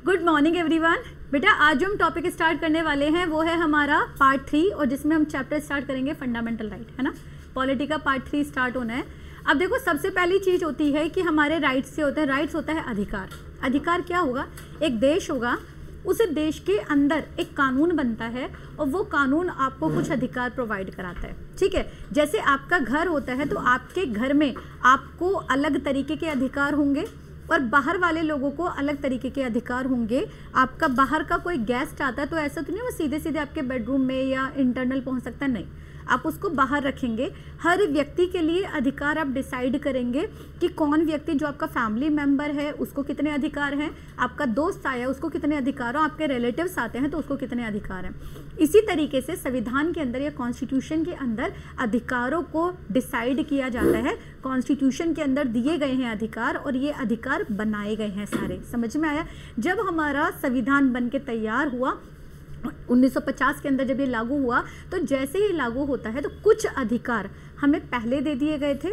Good morning everyone. बेटा आज जो हम टॉपिक स्टार्ट करने वाले हैं वो है हमारा पार्ट 3 और जिसमें हम चैप्टर स्टार्ट करेंगे फंडामेंटल राइट, है ना। पॉलिटी का पार्ट 3 स्टार्ट होना है। अब देखो सबसे पहली चीज़ होती है कि हमारे राइट्स से होते हैं, राइट्स होता है अधिकार। अधिकार क्या होगा? एक देश होगा, उस देश के अंदर एक कानून बनता है और वो कानून आपको कुछ अधिकार प्रोवाइड कराता है, ठीक है। जैसे आपका घर होता है तो आपके घर में आपको अलग तरीके के अधिकार होंगे और बाहर वाले लोगों को अलग तरीके के अधिकार होंगे। आपका बाहर का कोई गेस्ट आता है तो ऐसा तो नहीं वो सीधे सीधे आपके बेडरूम में या इंटरनल पहुंच सकता है, नहीं, आप उसको बाहर रखेंगे। हर व्यक्ति के लिए अधिकार आप डिसाइड करेंगे कि कौन व्यक्ति जो आपका फैमिली मेंबर है उसको कितने अधिकार हैं, आपका दोस्त आया उसको कितने अधिकार हैं, आपके रिलेटिव्स आते हैं तो उसको कितने अधिकार हैं। इसी तरीके से संविधान के अंदर या कॉन्स्टिट्यूशन के अंदर अधिकारों को डिसाइड किया जाता है। कॉन्स्टिट्यूशन के अंदर दिए गए हैं अधिकार और ये अधिकार बनाए गए हैं सारे। समझ में आया? जब हमारा संविधान बन के तैयार हुआ 1950 के अंदर जब ये लागू हुआ तो जैसे ही लागू होता है तो कुछ अधिकार हमें पहले दे दिए गए थे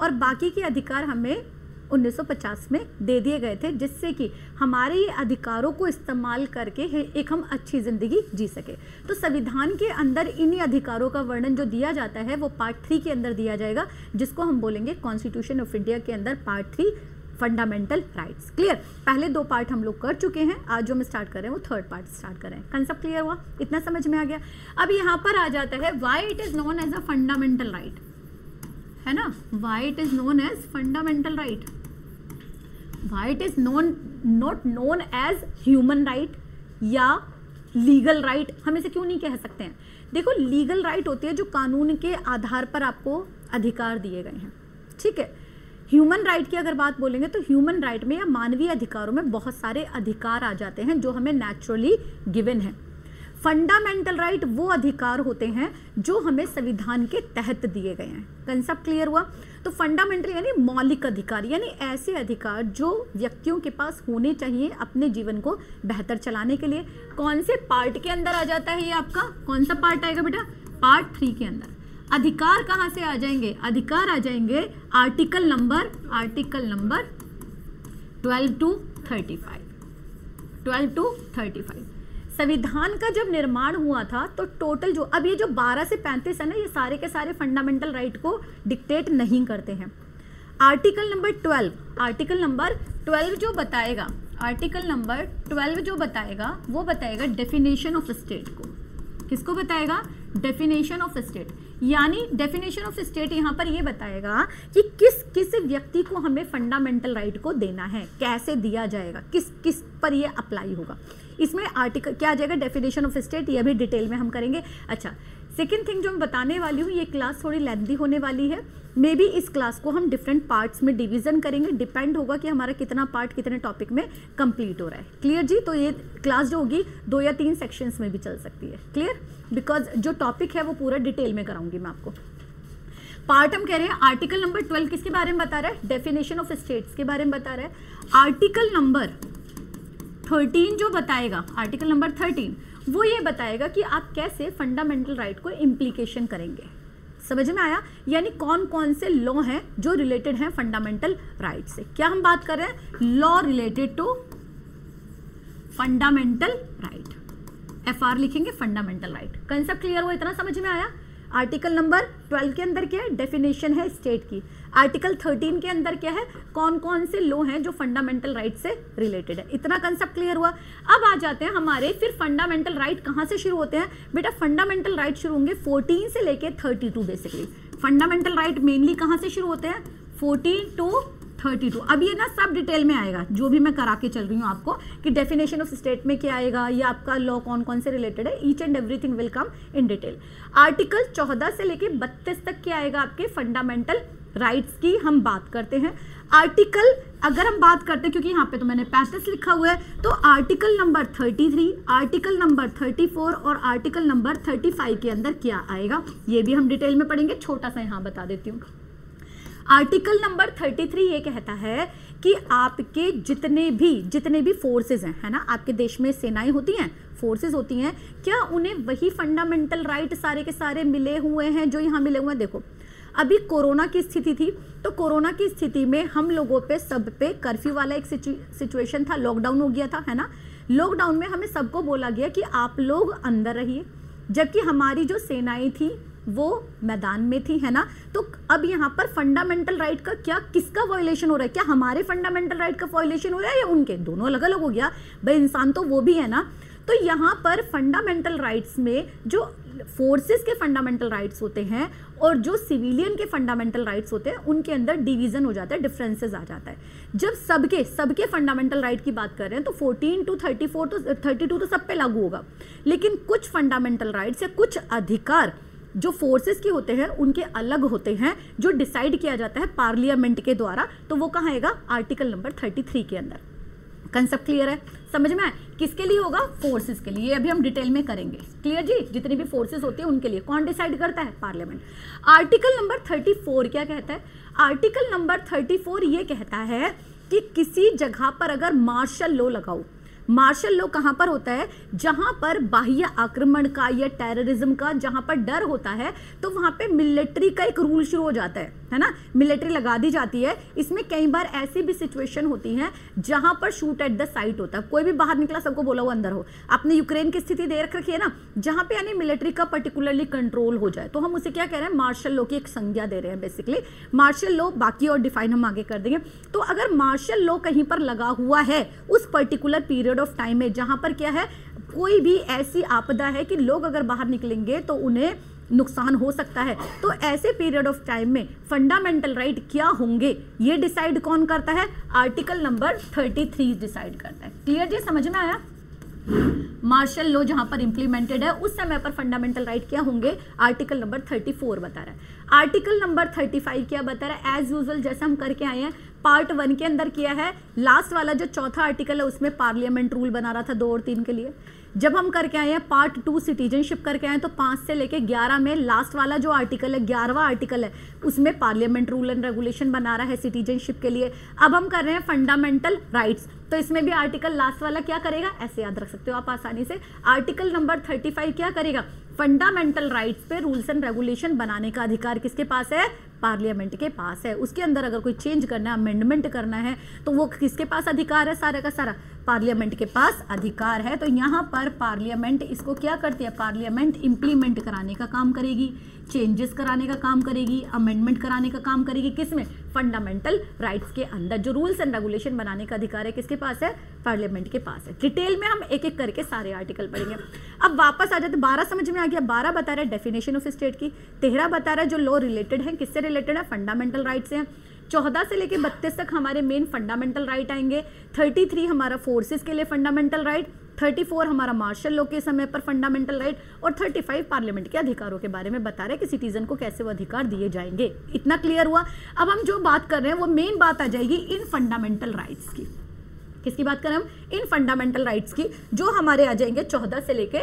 और बाकी के अधिकार हमें 1950 में दे दिए गए थे, जिससे कि हमारे ये अधिकारों को इस्तेमाल करके एक हम अच्छी ज़िंदगी जी सके। तो संविधान के अंदर इन्हीं अधिकारों का वर्णन जो दिया जाता है वो पार्ट 3 के अंदर दिया जाएगा, जिसको हम बोलेंगे कॉन्स्टिट्यूशन ऑफ इंडिया के अंदर पार्ट 3 फंडामेंटल राइट्स। क्लियर? पहले 2 पार्ट हम लोग कर चुके हैं, आज जो हम स्टार्ट कर रहे हैं वो 3rd पार्ट स्टार्ट कर रहे हैं। कंसेप्ट क्लियर हुआ? इतना समझ में आ गया? अब यहाँ पर आ जाता है why it is known as a fundamental right, है ना। Why it is known as fundamental right, why it is not known as human right या लीगल राइट। हम इसे क्यों नहीं कह सकते हैं? देखो लीगल राइट होती है जो कानून के आधार पर आपको अधिकार दिए गए हैं, ठीक है। ह्यूमन राइट की अगर बात बोलेंगे तो ह्यूमन राइट में या मानवीय अधिकारों में बहुत सारे अधिकार आ जाते हैं जो हमें नेचुरली गिवन है। फंडामेंटल राइट वो अधिकार होते हैं जो हमें संविधान के तहत दिए गए हैं। कंसेप्ट क्लियर हुआ? तो फंडामेंटल यानी मौलिक अधिकार, यानी ऐसे अधिकार जो व्यक्तियों के पास होने चाहिए अपने जीवन को बेहतर चलाने के लिए। कौन से पार्ट के अंदर आ जाता है ये आपका? कौन सा पार्ट आएगा बेटा? पार्ट 3 के अंदर। अधिकार कहाँ से आ जाएंगे? अधिकार आ जाएंगे आर्टिकल नंबर 12 to 35। 12 to 35 संविधान का जब निर्माण हुआ था तो टोटल जो अब ये जो 12 से 35 है ना, ये सारे के सारे फंडामेंटल राइट को डिक्टेट नहीं करते हैं। आर्टिकल नंबर 12 जो बताएगा, आर्टिकल नंबर 12 जो बताएगा वो बताएगा डेफिनेशन ऑफ स्टेट को। किसको बताएगा? Definition of state. यानी डेफिनेशन ऑफ स्टेट यहाँ पर ये बताएगा कि किस किस व्यक्ति को हमें फंडामेंटल राइट को देना है, कैसे दिया जाएगा, किस किस पर ये अप्लाई होगा। इसमें आर्टिकल क्या आ जाएगा? Definition of state. ये भी डिटेल में हम करेंगे। अच्छा, सेकेंड थिंग जो मैं बताने वाली हूँ, ये क्लास थोड़ी लेंथी होने वाली है। मे बी इस क्लास को हम डिफरेंट पार्ट्स में डिवीजन करेंगे, डिपेंड होगा कि हमारा कितना पार्ट कितने टॉपिक में कंप्लीट हो रहा है। क्लियर जी? तो ये क्लास जो होगी 2 या 3 सेक्शंस में भी चल सकती है। क्लियर? बिकॉज जो टॉपिक है वो पूरा डिटेल में कराऊंगी मैं आपको। पार्ट हम कह रहे हैं आर्टिकल नंबर 12 किसके बारे में बता रहा है? डेफिनेशन ऑफ स्टेट्स के बारे में बता रहा है। आर्टिकल नंबर 13 जो बताएगा, आर्टिकल नंबर 13 वो ये बताएगा कि आप कैसे फंडामेंटल राइट को इम्प्लीकेशन करेंगे। समझ में आया? यानी कौन कौन से लॉ हैं जो रिलेटेड हैं फंडामेंटल राइट से। क्या हम बात कर रहे हैं? Law related to fundamental right. FR लिखेंगे, फंडामेंटल राइट। कंसेप्ट क्लियर हुआ? इतना समझ में आया? आर्टिकल नंबर 12 के अंदर क्या है? डेफिनेशन है स्टेट की। आर्टिकल 13 के अंदर क्या है? कौन कौन से लॉ हैं जो फंडामेंटल राइट से रिलेटेड है। इतना कंसेप्ट क्लियर हुआ? अब आ जाते हैं हमारे फिर फंडामेंटल राइट कहाँ से शुरू होते हैं बेटा? फंडामेंटल राइट शुरू होंगे 14 से लेके 32 बेसिकली। फंडामेंटल राइट मेनली कहाँ से शुरू होते हैं? 14 to 32। अब ये ना सब डिटेल में आएगा जो भी मैं करा के चल रही हूँ आपको कि डेफिनेशन ऑफ स्टेट में क्या आएगा या आपका लॉ कौन कौन से रिलेटेड है। Each and everything will come in detail. Article 14 से लेके 32 तक क्या आएगा? आपके फंडामेंटल राइट्स की हम बात करते हैं। आर्टिकल अगर हम बात करते हैं, क्योंकि यहाँ पे तो मैंने 35 लिखा हुआ है, तो आर्टिकल नंबर 33, आर्टिकल नंबर 34 और आर्टिकल नंबर 35 के अंदर क्या आएगा ये भी हम डिटेल में पढ़ेंगे। छोटा सा यहाँ बता देती हूँ। आर्टिकल नंबर 33 ये कहता है कि आपके जितने भी फोर्सेस हैं, है ना, आपके देश में सेनाएं होती हैं, फोर्सेस होती हैं, क्या उन्हें वही फंडामेंटल राइट सारे के सारे मिले हुए हैं जो यहाँ मिले हुए हैं? देखो अभी कोरोना की स्थिति थी, तो कोरोना की स्थिति में हम लोगों पे सब पे कर्फ्यू वाला एक सिचुएशन था, लॉकडाउन हो गया था, है ना। लॉकडाउन में हमें सबको बोला गया कि आप लोग अंदर रहिए, जबकि हमारी जो सेनाएं थी वो मैदान में थी, है ना। तो अब यहाँ पर फंडामेंटल राइट का क्या, किसका वायलेशन हो रहा है? क्या हमारे फंडामेंटल राइट का वायलेशन हो रहा है या उनके? दोनों अलग अलग हो गया भाई, इंसान तो वो भी है ना। तो यहाँ पर फंडामेंटल राइट्स में जो फोर्सेस के फंडामेंटल राइट्स होते हैं और जो सिविलियन के फंडामेंटल राइट्स होते हैं उनके अंदर डिवीजन हो जाता है, डिफरेंसेस आ जाता है। जब सबके फंडामेंटल राइट की बात कर रहे हैं तो 14 to 34 तो 32 तो सब पे लागू होगा, लेकिन कुछ फंडामेंटल राइट्स या कुछ अधिकार जो फोर्सेस के होते हैं उनके अलग होते हैं, जो डिसाइड किया जाता है पार्लियामेंट के द्वारा। तो वो कहाँ आएगा? आर्टिकल नंबर 33 के अंदर। कंसेप्ट क्लियर है? समझ में आए? किसके लिए होगा? फोर्सेस के लिए। ये अभी हम डिटेल में करेंगे। क्लियर जी? जितनी भी फोर्सेस होती है उनके लिए। कौन डिसाइड करता है? पार्लियामेंट। आर्टिकल नंबर 34 क्या कहता है? आर्टिकल नंबर 34 ये कहता है कि किसी जगह पर अगर मार्शल लॉ लगाओ, मार्शल लॉ कहां पर होता है? जहां पर बाह्य आक्रमण का या टेररिज्म का जहां पर डर होता है, तो वहां पे मिलिट्री का एक रूल शुरू हो जाता है ना। मिलिट्री लगा दी जाती है। इसमें कई बार ऐसी भी सिचुएशन होती है जहां पर शूट एट द साइट होता है। कोई भी बाहर निकला, सबको बोला वो अंदर हो। आपने यूक्रेन की स्थिति दे रखी है ना, जहां पे यानी मिलिट्री का पर्टिकुलरली कंट्रोल हो जाए, तो हम उसे क्या कह रहे हैं? मार्शल लॉ की एक संज्ञा दे रहे हैं बेसिकली। मार्शल लॉ बाकी और डिफाइन हम आगे कर देंगे। तो अगर मार्शल लॉ कहीं पर लगा हुआ है उस पर्टिकुलर पीरियड ऑफ टाइम में, जहां पर क्या है, कोई भी ऐसी आपदा है कि लोग अगर बाहर निकलेंगे तो उन्हें नुकसान हो सकता है, तो ऐसे पीरियड ऑफ टाइम में फंडामेंटल राइट क्या होंगे, ये डिसाइड कौन करता है? आर्टिकल नंबर 33 डिसाइड करता है। क्लियर जी? समझ में आया? मार्शल लॉ जहां पर इंप्लीमेंटेड है उस समय पर फंडामेंटल राइट क्या होंगे? आर्टिकल नंबर 34 बता रहा है। आर्टिकल नंबर 35 क्या बता रहा है? एज यूजुअल जैसा हम करके आए हैं, पार्ट 1 के अंदर किया है। लास्ट वाला जो चौथा आर्टिकल है उसमें पार्लियामेंट रूल बना रहा था 2 और 3 के लिए। जब हम करके आए हैं पार्ट 2 सिटीजनशिप करके आए, तो 5 से लेके 11 में लास्ट वाला जो आर्टिकल है, 11वां आर्टिकल है, उसमें पार्लियामेंट रूल एंड रेगुलेशन बना रहा है सिटीजनशिप के लिए। अब हम कर रहे हैं फंडामेंटल राइट्स, तो इसमें भी आर्टिकल लास्ट वाला क्या करेगा? ऐसे याद रख सकते हो आप आसानी से। आर्टिकल नंबर 35 क्या करेगा? फंडामेंटल राइट्स पे रूल्स एंड रेगुलेशन बनाने का अधिकार किसके पास है? पार्लियामेंट के पास है। उसके अंदर अगर कोई चेंज करना है, अमेंडमेंट करना है, तो वो किसके पास अधिकार है? सारा का सारा पार्लियामेंट के पास अधिकार है। तो यहाँ पर पार्लियामेंट इसको क्या करती है? पार्लियामेंट इंप्लीमेंट कराने का काम करेगी, चेंजेस कराने का काम करेगी, अमेंडमेंट कराने का काम करेगी। किसमें? फंडामेंटल राइट्स के अंदर। जो रूल्स एंड रेगुलेशन बनाने का अधिकार है किसके पास है? पार्लियामेंट के पास है। डिटेल में हम एक एक करके सारे आर्टिकल पढ़ेंगे। अब वापस आ जाते, 12 समझ में आ गया। 12 बता रहा है डेफिनेशन ऑफ स्टेट की, 13 बता रहा है जो लॉ रिलेटेड है, किससे रिलेटेड है? फंडामेंटल राइट से। 14 से लेके 32 तक हमारे मेन फंडामेंटल राइट आएंगे। 33 हमारा फोर्सेस के लिए फंडामेंटल राइट, 34 हमारा मार्शल लॉ के समय पर फंडामेंटल राइट, और 35 पार्लियामेंट के अधिकारों के बारे में बता रहे हैं कि सिटीजन को कैसे वो अधिकार दिए जाएंगे। इतना क्लियर हुआ? अब हम जो बात कर रहे हैं वो मेन बात आ जाएगी इन फंडामेंटल राइट्स की। किसकी बात करें हम? इन फंडामेंटल राइट्स की, जो हमारे आ जाएंगे 14 से लेके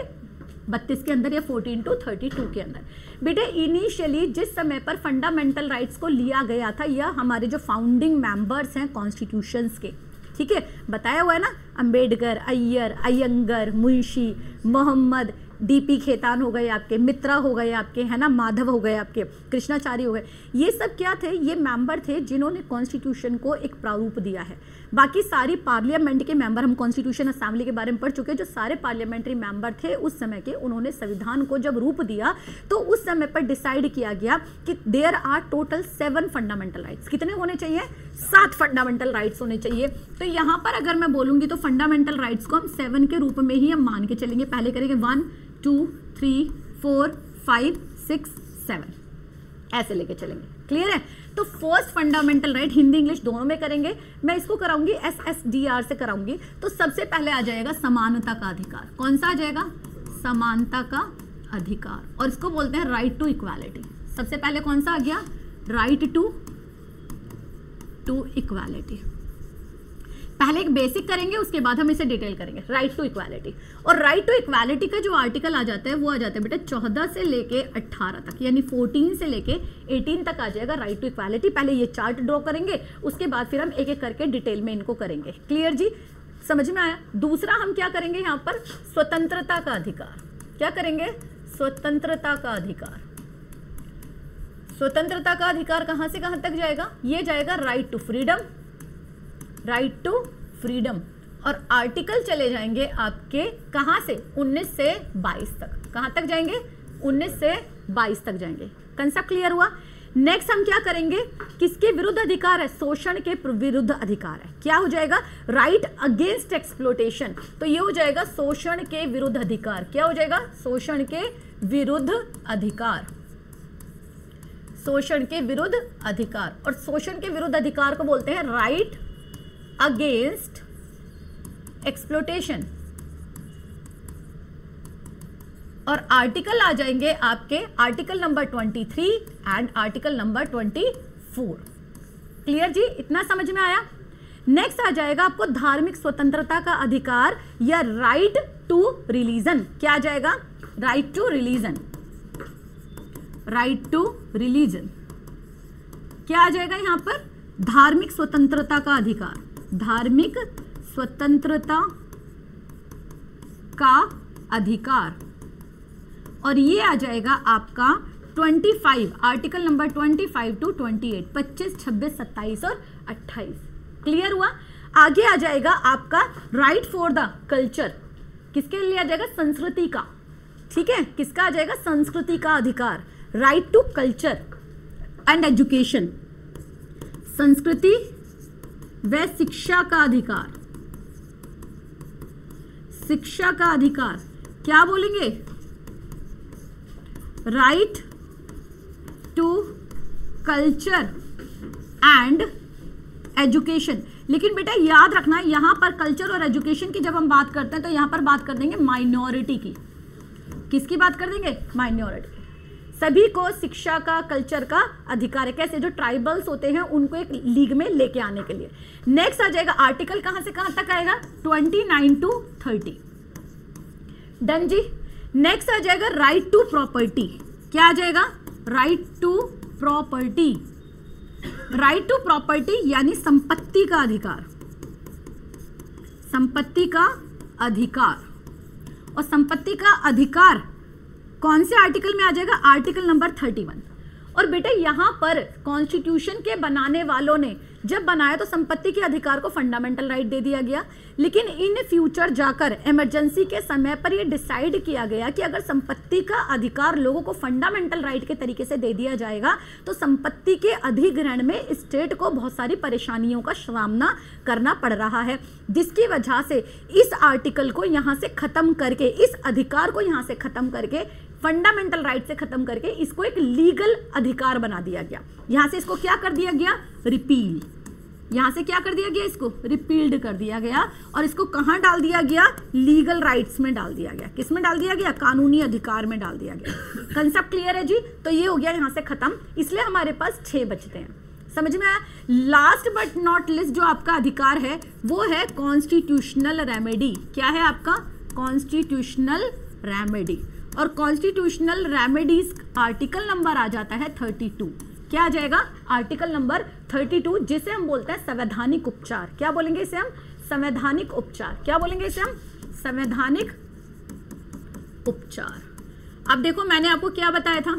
32 के अंदर या 14 to 32 के अंदर। बेटे इनिशियली जिस समय पर फंडामेंटल राइट्स को लिया गया था, या हमारे जो फाउंडिंग मेंबर्स हैं कॉन्स्टिट्यूशंस के, ठीक है, बताया हुआ है ना, अंबेडकर, अय्यर, अयंगर, मुंशी, मोहम्मद, डीपी खेतान हो गए आपके, मित्रा हो गए आपके, है ना, माधव हो गए आपके, कृष्णाचार्य हो गए। ये सब क्या थे? ये मेंबर थे जिन्होंने कॉन्स्टिट्यूशन को एक प्रारूप दिया है। बाकी सारी पार्लियामेंट के मेंबर, हम कॉन्स्टिट्यूशन असेंबली के बारे में पढ़ चुके हैं, जो सारे पार्लियामेंट्री मेंबर थे उस समय के, उन्होंने संविधान को जब रूप दिया तो उस समय पर डिसाइड किया गया कि there are total 7 fundamental rights. कितने होने चाहिए? 7 फंडामेंटल राइट्स होने चाहिए। तो यहाँ पर अगर मैं बोलूंगी तो फंडामेंटल राइट्स को हम 7 के रूप में ही हम मान के चलेंगे। पहले करेंगे 1 2 3 4 5 6 7, ऐसे लेके चलेंगे। क्लियर है? तो first fundamental right Hindi English दोनों में करेंगे। मैं इसको कराऊंगी SSDR से कराऊंगी। तो सबसे पहले आ जाएगा समानता का अधिकार। कौन सा आ जाएगा? समानता का अधिकार, और इसको बोलते हैं राइट टू इक्वालिटी। सबसे पहले कौन सा आ गया? Right to equality. पहले एक बेसिक करेंगे, उसके बाद हम इसे डिटेल करेंगे। राइट टू इक्वालिटी, और राइट टू इक्वालिटी का जो आर्टिकल आ जाता है वो आ जाता है बेटा 14 से लेके 18 तक, यानी 14 से लेके 18 तक आ जाएगा राइट टू इक्वालिटी। पहले ये चार्ट ड्रॉ करेंगे, उसके बाद फिर हम एक एक करके डिटेल में इनको करेंगे। क्लियर जी? समझ में आया? दूसरा हम क्या करेंगे यहाँ पर? स्वतंत्रता का अधिकार। क्या करेंगे? स्वतंत्रता का अधिकार। स्वतंत्रता का अधिकार कहां से कहां तक जाएगा? ये जाएगा right to freedom, right to freedom. और आर्टिकल चले जाएंगे आपके कहां से? 19 से 22 तक। कहां तक जाएंगे? 19 से 22 तक जाएंगे। कंसेप्ट क्लियर हुआ? नेक्स्ट हम क्या करेंगे? किसके विरुद्ध अधिकार है? शोषण के विरुद्ध अधिकार है। क्या हो जाएगा? Right against exploitation. तो ये हो जाएगा शोषण के विरुद्ध अधिकार। क्या हो जाएगा? शोषण के विरुद्ध अधिकार, शोषण के विरुद्ध अधिकार। और शोषण के विरुद्ध अधिकार को बोलते हैं राइट अगेंस्ट एक्सप्लोटेशन। और आर्टिकल आ जाएंगे आपके article number 23 and article number 24। Clear जी? इतना समझ में आया? नेक्स्ट आ जाएगा आपको धार्मिक स्वतंत्रता का अधिकार या राइट टू रिलीजन। क्या आ जाएगा? Right to religion, right to religion. क्या आ जाएगा यहां पर? धार्मिक स्वतंत्रता का अधिकार, धार्मिक स्वतंत्रता का अधिकार। और ये आ जाएगा आपका 25, आर्टिकल नंबर 25 टू 28, 25, 26, 27 और 28। क्लियर हुआ? आगे आ जाएगा आपका राइट फॉर द कल्चर। किसके लिए आ जाएगा? संस्कृति का। ठीक है, किसका आ जाएगा? संस्कृति का अधिकार, right to culture and education. संस्कृति व शिक्षा का अधिकार, शिक्षा का अधिकार। क्या बोलेंगे? Right to culture and education. लेकिन बेटा याद रखना, यहां पर कल्चर और एजुकेशन की जब हम बात करते हैं तो यहां पर बात कर देंगे माइनॉरिटी की। किसकी बात कर देंगे? माइनॉरिटी। सभी को शिक्षा का, कल्चर का अधिकार है। कैसे? जो ट्राइबल्स होते हैं उनको एक लीग में लेके आने के लिए। नेक्स्ट आ जाएगा आर्टिकल कहां से कहां तक आएगा? 29 टू 30। डन जी। नेक्स्ट आ जाएगा राइट टू प्रॉपर्टी। क्या आ जाएगा? Right to property, right to property यानी संपत्ति का अधिकार, संपत्ति का अधिकार। और संपत्ति का अधिकार कौन से आर्टिकल में आ जाएगा? Article number 31। और बेटा यहां पर कॉन्स्टिट्यूशन के बनाने वालों ने जब बनाया तो संपत्ति के अधिकार को फंडामेंटल राइट दे दिया गया, लेकिन इन फ्यूचर जाकर इमरजेंसी के समय पर यह डिसाइड किया गया कि अगर संपत्ति का अधिकार लोगों को फंडामेंटल राइट के तरीके से दे दिया जाएगा तो संपत्ति के अधिग्रहण में स्टेट को बहुत सारी परेशानियों का सामना करना पड़ रहा है, जिसकी वजह से इस आर्टिकल को यहां से खत्म करके, इस अधिकार को यहां से खत्म करके, फंडामेंटल राइट से खत्म करके इसको एक लीगल अधिकार बना दिया गया। यहां से इसको क्या कर दिया गया? रिपील। यहां से क्या कर दिया गया? इसको रिपील्ड कर दिया गया। और इसको कहां डाल दिया गया? लीगल राइट्स में डाल दिया गया। किस में डाल दिया गया? कानूनी अधिकार में डाल दिया गया। कंसेप्ट क्लियर है जी? तो ये हो गया यहां से खत्म। इसलिए हमारे पास 6 बचते हैं। समझ में आया? लास्ट बट नॉट लिस्ट जो आपका अधिकार है वो है कॉन्स्टिट्यूशनल रेमेडी। क्या है आपका? Constitutional remedy. और कॉन्स्टिट्यूशनल रेमेडीज आर्टिकल नंबर आ जाता है 32। क्या आ जाएगा? आर्टिकल नंबर 32, जिसे हम बोलते हैं संवैधानिक उपचार। क्या बोलेंगे इसे हम? संवैधानिक उपचार। क्या बोलेंगे इसे हम? संवैधानिक उपचार। अब देखो मैंने आपको क्या बताया था,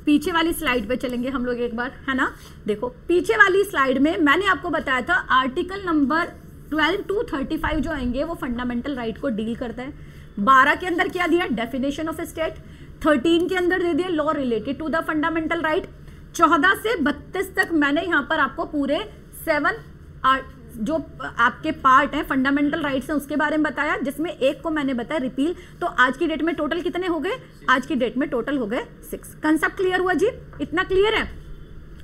पीछे वाली स्लाइड पे चलेंगे हम लोग एक बार, है ना। देखो पीछे वाली स्लाइड में मैंने आपको बताया था आर्टिकल नंबर 12 टू 35 जो आएंगे वो फंडामेंटल राइट को डील करता है। 12 के अंदर क्या दिया? Definition of state. 13 के अंदर दे दिया law related to the fundamental right. 14 से 32 तक मैंने यहाँ पर आपको पूरे 7 जो आपके पार्ट हैं फंडामेंटल राइट्स हैं उसके बारे में बताया, जिसमें एक को मैंने बताया रिपील। तो आज की डेट में टोटल कितने हो गए? आज की डेट में टोटल हो गए 6। कंसेप्ट क्लियर हुआ जी? इतना क्लियर है?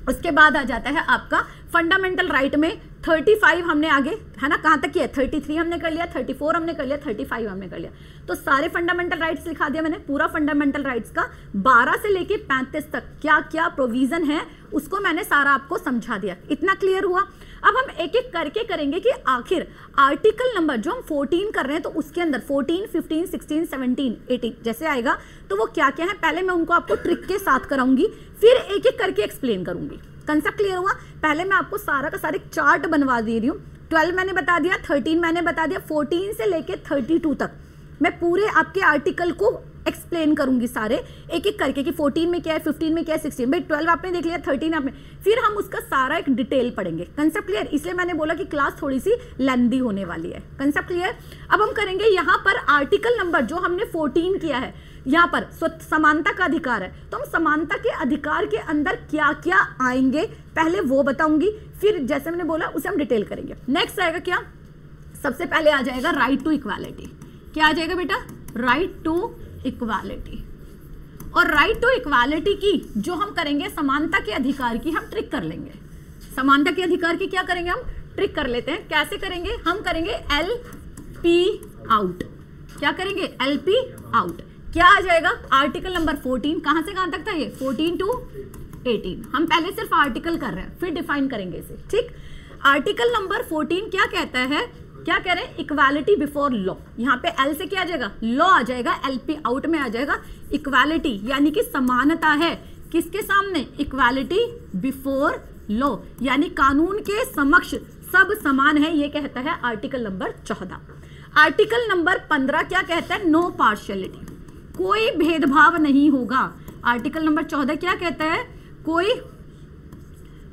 उसके बाद आ जाता है आपका फंडामेंटल राइट में 35 हमने आगे, है ना, कहां तक किया? 33 हमने कर लिया, 34 हमने कर लिया, 35 हमने कर लिया। तो सारे फंडामेंटल राइट्स लिखा दिया मैंने, पूरा फंडामेंटल राइट्स का 12 से लेके 35 तक क्या क्या प्रोविजन है उसको मैंने सारा आपको समझा दिया। इतना क्लियर हुआ? अब हम एक एक करके करेंगे कि आखिर आर्टिकल नंबर जो हम 14 कर रहे हैं तो उसके अंदर 14, 15, 16, 17, 18 जैसे आएगा तो वो क्या क्या है पहले मैं उनको आपको ट्रिक के साथ कराऊंगी, फिर एक एक करके एक्सप्लेन करूंगी। कंसेप्ट क्लियर हुआ? पहले मैं आपको सारा का सारा चार्ट बनवा दे रही हूँ। 12 मैंने बता दिया, 13 मैंने बता दिया, 14 से लेके 32 तक मैं पूरे आपके आर्टिकल को एक्सप्लेन करूंगी सारे एक एक करके कि 14 में क्या है, 15 में क्या है, 16 भाई 12 आपने देख लिया, 13 आपने, फिर हम उसका सारा एक डिटेल पढ़ेंगे। Concept clear? इसलिए मैंने बोला कि क्लास थोड़ी सी लेंथी होने वाली है। Concept clear? अब हम करेंगे यहाँ पर आर्टिकल नंबर जो हमने 14 किया है, यहाँ पर समानता का अधिकार है, तो हम समानता के अधिकार के अंदर क्या क्या आएंगे पहले वो बताऊंगी, फिर जैसे मैंने बोला उसे हम डिटेल करेंगे। नेक्स्ट आएगा क्या, सबसे पहले आ जाएगा राइट टू इक्वालिटी। क्या आ जाएगा बेटा? Right to equality. और राइट टू इक्वालिटी की जो हम करेंगे समानता के अधिकार की हम ट्रिक कर लेंगे। समानता के अधिकार की क्या करेंगे, हम ट्रिक कर लेते हैं। कैसे करेंगे? हम करेंगे LP आउट। क्या करेंगे? LP out. क्या आ जाएगा? आर्टिकल नंबर 14 कहां से कहां तक था ये? 14 to 18। हम पहले सिर्फ आर्टिकल कर रहे हैं, फिर डिफाइन करेंगे इसे। ठीक, आर्टिकल नंबर 14 क्या कहता है? क्या कह रहे हैं? Equality before law. यहाँ पे L से क्या आ जाएगा? लॉ आ जाएगा, LP आउट में आ जाएगा इक्वालिटी, यानी कि समानता है किसके सामने? इक्वालिटी बिफोर लॉ, यानी कानून के समक्ष सब समान है, ये कहता है आर्टिकल नंबर 14। आर्टिकल नंबर 15 क्या कहता है? नो पार्शियलिटी, कोई भेदभाव नहीं होगा। आर्टिकल नंबर 14 क्या कहता है? कोई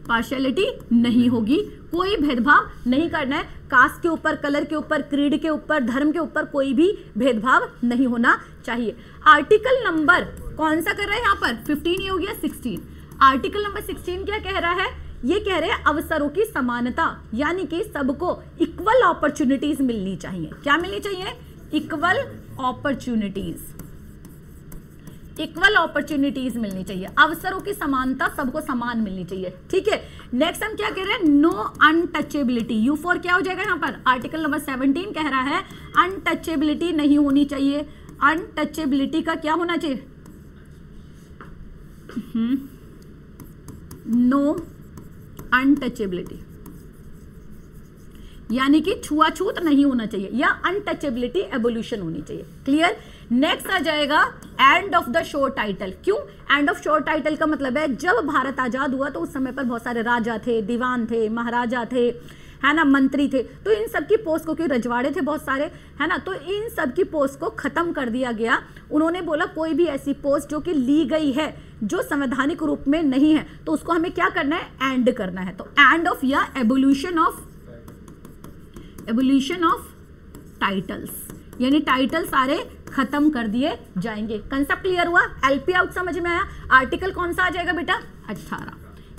पार्शियलिटी नहीं होगी, कोई भेदभाव नहीं करना है। कास्ट के ऊपर, कलर के ऊपर, क्रीड के ऊपर, धर्म के ऊपर कोई भी भेदभाव नहीं होना चाहिए। आर्टिकल नंबर कौन सा कर रहा है यहाँ पर? 15 ये हो गया 16। आर्टिकल नंबर 16 क्या कह रहा है? ये कह रहे हैं अवसरों की समानता, यानी कि सबको इक्वल अपॉर्चुनिटीज मिलनी चाहिए। क्या मिलनी चाहिए? Equal opportunities. इक्वल अपॉर्चुनिटीज मिलनी चाहिए, अवसरों की समानता, सबको समान मिलनी चाहिए। ठीक है, नेक्स्ट हम क्या कह रहे हैं? No untouchability. U4 क्या हो जाएगा यहाँ पर? आर्टिकल नंबर 17 कह रहा है अनटचेबिलिटी नहीं होनी चाहिए। अनटचेबिलिटी का क्या होना चाहिए? नो अनटचेबिलिटी, यानी कि छुआछूत नहीं होना चाहिए, या अनटचेबिलिटी एबोल्यूशन होनी चाहिए। क्लियर? नेक्स्ट आ जाएगा end of the show title. क्यों एंड ऑफ शो टाइटल का मतलब है जब भारत आजाद हुआ तो उस समय पर बहुत सारे राजा थे, दीवान थे, महाराजा थे, है ना, मंत्री थे, तो इन सब की पोस्ट को, क्योंकि रजवाड़े थे बहुत सारे, है ना, तो इन सब की पोस्ट को खत्म कर दिया गया। उन्होंने बोला कोई भी ऐसी पोस्ट जो कि ली गई है जो संवैधानिक रूप में नहीं है, तो उसको हमें क्या करना है? एंड करना है। तो एंड ऑफ या एबोल्यूशन ऑफ टाइटल्स, यानी टाइटल सारे खत्म कर दिए जाएंगे। कंसेप्ट क्लियर हुआ? LP आउट समझ में आया? आर्टिकल कौन सा आ जाएगा बेटा? 18।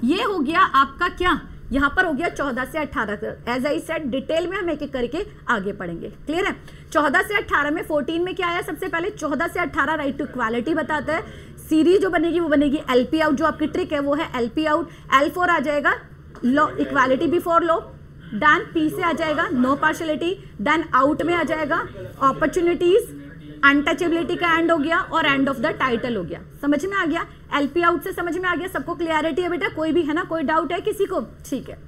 ये हो गया आपका क्या, यहाँ पर हो गया 14 से 18 तक। एज आई सेड डिटेल में हम एक एक करके आगे पढ़ेंगे। क्लियर है? 14 से 18 में 14 में क्या आया? सबसे पहले 14 से 18 राइट टू इक्वालिटी बताता है। सीरीज जो बनेगी वो बनेगी LP आउट, जो आपकी ट्रिक है वो है LP आउट। L4 आ जाएगा law, equality before law. Done, P से आ जाएगा नो पार्शियलिटी। डन, आउट में आ जाएगा अपॉर्चुनिटीज, अनटचेबिलिटी का एंड हो गया, और एंड ऑफ द टाइटल हो गया। समझ में आ गया? LP आउट से समझ में आ गया? सबको क्लियरिटी है बेटा? कोई भी है ना, कोई डाउट है किसी को? ठीक है,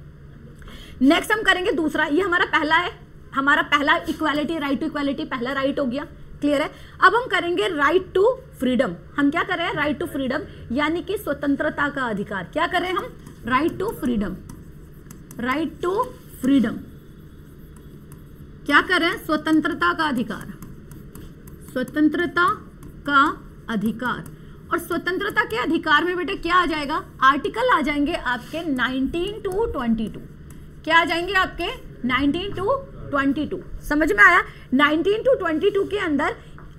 नेक्स्ट हम करेंगे दूसरा। ये हमारा पहला है, हमारा पहला इक्वालिटी, राइट टू इक्वालिटी पहला राइट हो गया। क्लियर है? अब हम करेंगे राइट टू फ्रीडम। हम क्या कर रहे हैं? राइट टू फ्रीडम, यानी कि स्वतंत्रता का अधिकार। क्या कर रहे हैं हम? Right to freedom. Right to freedom क्या कर रहे हैं? स्वतंत्रता का अधिकार, स्वतंत्रता का अधिकार। और स्वतंत्रता के अधिकार में बेटा क्या आ जाएगा? आर्टिकल आ जाएंगे आपके 19 to 22। क्या आ जाएंगे आपके? 19 to 22। समझ में आया? 19 to 22 के अंदर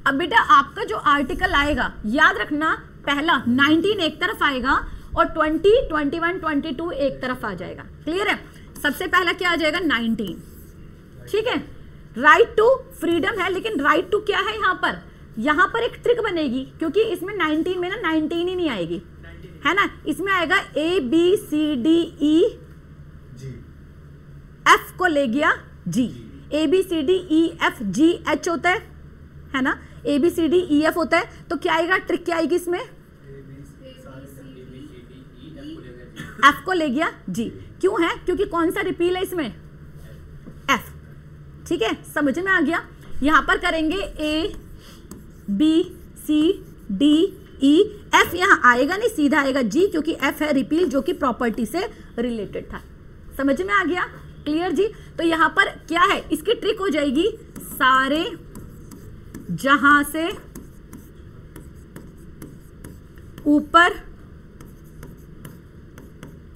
अब बेटा आपका जो आर्टिकल आएगा, याद रखना, पहला 19 एक तरफ आएगा और 20, 21, 22 एक तरफ आ जाएगा। क्लियर है? सबसे पहला क्या आ जाएगा? 19। ठीक है, राइट टू फ्रीडम है, लेकिन राइट टू क्या है यहाँ पर? यहाँ पर एक ट्रिक बनेगी, क्योंकि इसमें 19 में ना 19 ही नहीं आएगी, है ना, इसमें आएगा ABCDE, F को ले गया G। ABCDEFGH होता है ना, ABCDEF होता है, तो क्या आएगा? ट्रिक क्या आएगी इसमें? F को ले गया G। क्यों है? क्योंकि कौन सा रिपील है इसमें? F। ठीक है, समझ में आ गया? यहां पर करेंगे ABCDE, F यहां आएगा नहीं, सीधा आएगा G, क्योंकि F है रिपील, जो कि प्रॉपर्टी से रिलेटेड था। समझ में आ गया? क्लियर जी? तो यहां पर क्या है? इसकी ट्रिक हो जाएगी, सारे जहां से ऊपर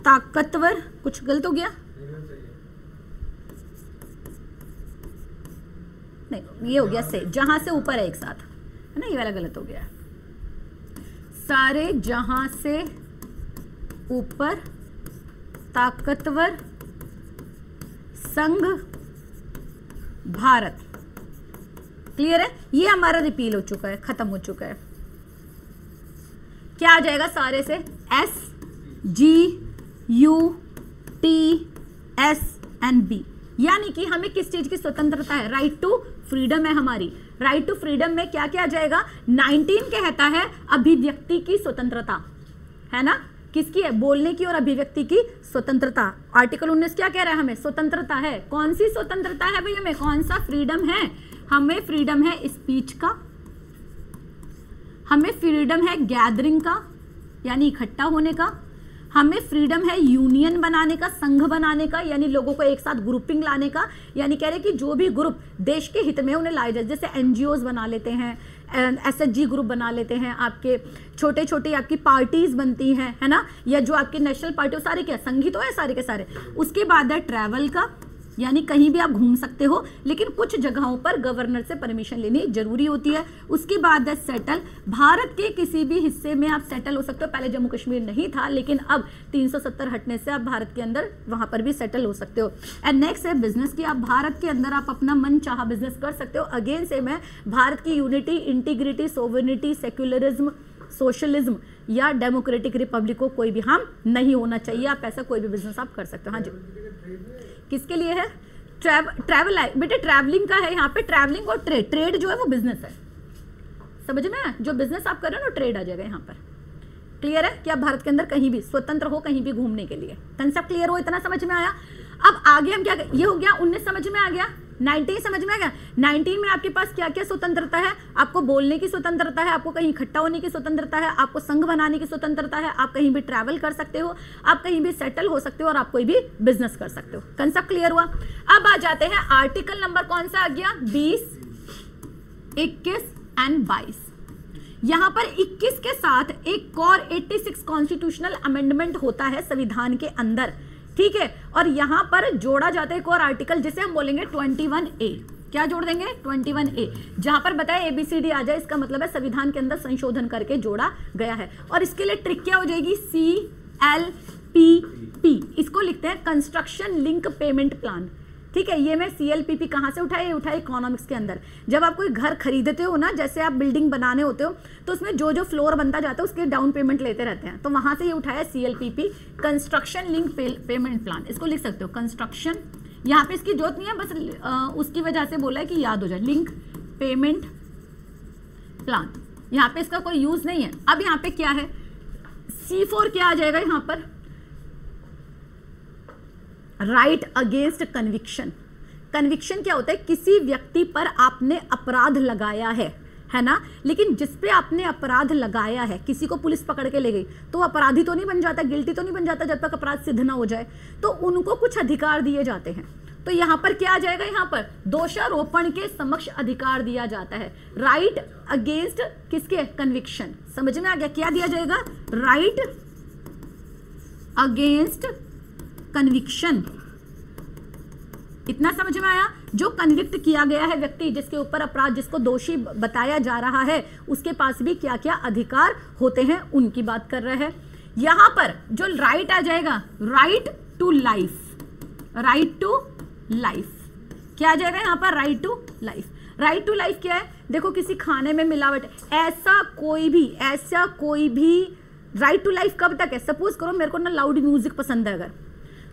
ताकतवर, कुछ गलत हो गया? नहीं, ये हो गया से, जहां से ऊपर है एक साथ, है ना, ये वाला गलत हो गया। सारे जहां से ऊपर ताकतवर संघ भारत। क्लियर है? ये हमारा रिपील हो चुका है, खत्म हो चुका है। क्या आ जाएगा सारे से? SGUTSNB, यानी कि हमें किस चीज की स्वतंत्रता है? राइट टू फ्रीडम है हमारी। राइट टू फ्रीडम में क्या क्या आ जाएगा? 19 कहता है अभिव्यक्ति की स्वतंत्रता, है ना, किसकी है? बोलने की और अभिव्यक्ति की स्वतंत्रता। आर्टिकल 19 क्या कह रहा है? हमें स्वतंत्रता है। कौन सी स्वतंत्रता है भाई? हमें कौन सा फ्रीडम है? हमें फ्रीडम है स्पीच का, हमें फ्रीडम है गैदरिंग का यानी इकट्ठा होने का, हमें फ्रीडम है यूनियन बनाने का, संघ बनाने का, यानी लोगों को एक साथ ग्रुपिंग लाने का। यानी कह रहे कि जो भी ग्रुप देश के हित में उन्हें लाए जाए, जैसे एनजीओज बना लेते हैं, एसएचजी ग्रुप बना लेते हैं, आपके छोटे छोटे आपकी पार्टीज बनती हैं, है ना, या जो आपकी नेशनल पार्टी, सारे क्या संघ ही तो है सारे के सारे। उसके बाद है ट्रैवल का, यानी कहीं भी आप घूम सकते हो, लेकिन कुछ जगहों पर गवर्नर से परमिशन लेनी जरूरी होती है। उसके बाद है सेटल, भारत के किसी भी हिस्से में आप सेटल हो सकते हो। पहले जम्मू कश्मीर नहीं था, लेकिन अब 370 हटने से आप भारत के अंदर वहां पर भी सेटल हो सकते हो। एंड नेक्स्ट है बिजनेस की, आप भारत के अंदर आप अपना मन चाहा बिजनेस कर सकते हो। अगेन से मैं भारत की unity, integrity, sovereignty, secularism, socialism या डेमोक्रेटिक रिपब्लिक को कोई भी हार्म नहीं होना चाहिए। आप ऐसा कोई भी बिजनेस आप कर सकते हो। हाँ जी, किसके लिए है? ट्रैवल है बेटे, ट्रैवलिंग का है यहाँ पे। ट्रैवलिंग और ट्रेड, ट्रेड जो है वो बिजनेस है, समझ में? जो बिजनेस आप कर रहे हो ना, ट्रेड आ जाएगा यहाँ पर। क्लियर है कि आप भारत के अंदर कहीं भी स्वतंत्र हो, कहीं भी घूमने के लिए। कंसेप्ट क्लियर हो? इतना समझ में आया? अब आगे हम क्या, ये हो गया 19 समझ में आ गया, 19 समझ में आ गया। 19 में आपके पास क्या क्या स्वतंत्रता है? आपको बोलने की स्वतंत्रता है, आपको कहीं इकट्ठा होने की स्वतंत्रता है, आपको संघ बनाने की स्वतंत्रता है, आप कहीं भी ट्रैवल कर सकते हो, आप कहीं भी सेटल हो सकते हो, और आप कोई भी बिजनेस कर सकते हो। कंसेप्ट क्लियर हुआ? अब आ जाते हैं आर्टिकल नंबर कौन सा आ गया? 20, 21 एंड 22। यहां पर 21 के साथ एक और 86 कॉन्स्टिट्यूशनल अमेंडमेंट होता है संविधान के अंदर, ठीक है। और यहां पर जोड़ा जाता है एक और आर्टिकल जिसे हम बोलेंगे 21A। क्या जोड़ देंगे? 21A, जहां पर बताए ABCD आ जाए, इसका मतलब है संविधान के अंदर संशोधन करके जोड़ा गया है। और इसके लिए ट्रिक क्या हो जाएगी? CLPP, इसको लिखते हैं कंस्ट्रक्शन लिंक पेमेंट प्लान, ठीक है। ये मैं CLPP कहाँ से उठाए? उठाए इकोनॉमिक्स के अंदर। जब आप कोई घर खरीदते हो ना, जैसे आप बिल्डिंग बनाने होते हो, तो उसमें जो जो फ्लोर बनता जाता है उसके डाउन पेमेंट लेते रहते हैं, तो वहां से ये उठाया CLPP, construction link payment plan. इसको लिख सकते हो कंस्ट्रक्शन, यहाँ पे इसकी जरूरत नहीं है, बस उसकी वजह से बोला है कि याद हो जाए, लिंक पेमेंट प्लान। यहाँ पे इसका कोई यूज नहीं है। अब यहाँ पे क्या है? C4 क्या आ जाएगा यहाँ पर? Right against conviction. कन्विक्शन क्या होता है? किसी व्यक्ति पर आपने अपराध लगाया है ना, लेकिन जिस पे आपने अपराध लगाया है, किसी को पुलिस पकड़ के ले गई, तो अपराधी तो नहीं बन जाता, गिल्टी तो नहीं बन जाता जब तक अपराध सिद्ध ना हो जाए, तो उनको कुछ अधिकार दिए जाते हैं। तो यहां पर क्या आ जाएगा? यहां पर दोषारोपण के समक्ष अधिकार दिया जाता है। राइट अगेंस्ट किसके? कन्विक्शन। समझ में आ गया? क्या दिया जाएगा? Right against conviction. इतना समझ में आया? जो कन्विक्ट किया गया है व्यक्ति, जिसके ऊपर अपराध, जिसको दोषी बताया जा रहा है, उसके पास भी क्या क्या अधिकार होते हैं, उनकी बात कर रहे हैं। यहां पर जो राइट आ जाएगा, right to life. Right to life क्या आ जाएगा यहां पर? Right to life. Right to life क्या है? देखो, किसी खाने में मिलावट, ऐसा कोई भी राइट टू लाइफ कब तक है? सपोज करो मेरे को ना लाउड म्यूजिक पसंद है, अगर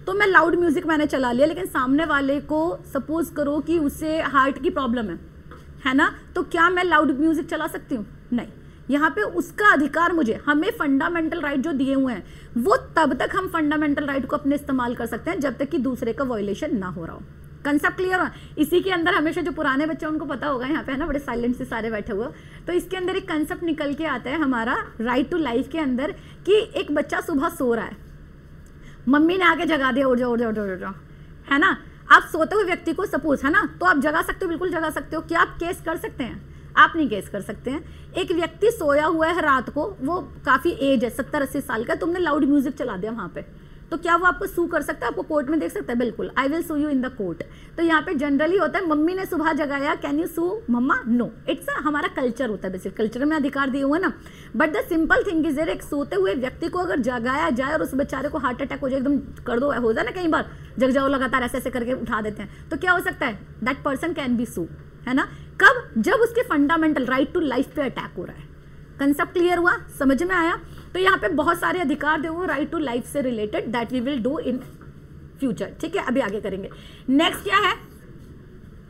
तो मैं लाउड म्यूजिक मैंने चला लिया, लेकिन सामने वाले को सपोज करो कि उसे हार्ट की प्रॉब्लम है ना, तो क्या मैं लाउड म्यूजिक चला सकती हूँ? नहीं। यहाँ पे उसका अधिकार मुझे, हमें फंडामेंटल राइट जो दिए हुए हैं, वो तब तक हम फंडामेंटल राइट को अपने इस्तेमाल कर सकते हैं जब तक कि दूसरे का वायलेशन ना हो रहा हो। कंसेप्ट क्लियर हो? इसी के अंदर हमेशा जो पुराने बच्चे उनको पता होगा, यहाँ पे है ना, बड़े साइलेंट से सारे बैठे हुए, तो इसके अंदर एक कंसेप्ट निकल के आता है हमारा राइट टू लाइफ के अंदर, कि एक बच्चा सुबह सो रहा है, मम्मी ने आके जगा दिया, उठ जाओ उठ जाओ उठ जाओ, है ना। आप सोते हुए व्यक्ति को सपोज, है ना, तो आप जगा सकते हो, बिल्कुल जगा सकते हो। क्या आप केस कर सकते हैं? आप नहीं गेस कर सकते हैं। एक व्यक्ति सोया हुआ है रात को, वो काफी एज है, 70-80 साल का, तुमने लाउड म्यूजिक चला दिया वहां पे, तो क्या वो आपको सू कर सकता है? आपको कोर्ट में देख सकता है? बिल्कुल, I will sue you in the court. तो यहाँ पे जनरली होता है मम्मी ने सुबह जगाया, can you sue mamma? No, it's हमारा कल्चर होता है, बेसिक कल्चर में अधिकार दिए हुए ना। But the simple thing is एक सोते हुए व्यक्ति को अगर जगाया जाए और उस बेचारे को हार्ट अटैक हो जाए, एकदम कर दो, हो जाए ना कई बार, जग जाओ लगातार ऐसे ऐसे करके उठा देते हैं, तो क्या हो सकता है? दैट पर्सन कैन बी सू, है ना। कब? जब उसके फंडामेंटल राइट टू लाइफ पे अटैक हो रहा है। कंसेप्ट क्लियर हुआ? समझ में आया? तो यहाँ पे बहुत सारे अधिकार दे हुए राइट टू लाइफ से रिलेटेड, that we will do in future, ठीक है। अभी आगे करेंगे। नेक्स्ट क्या है?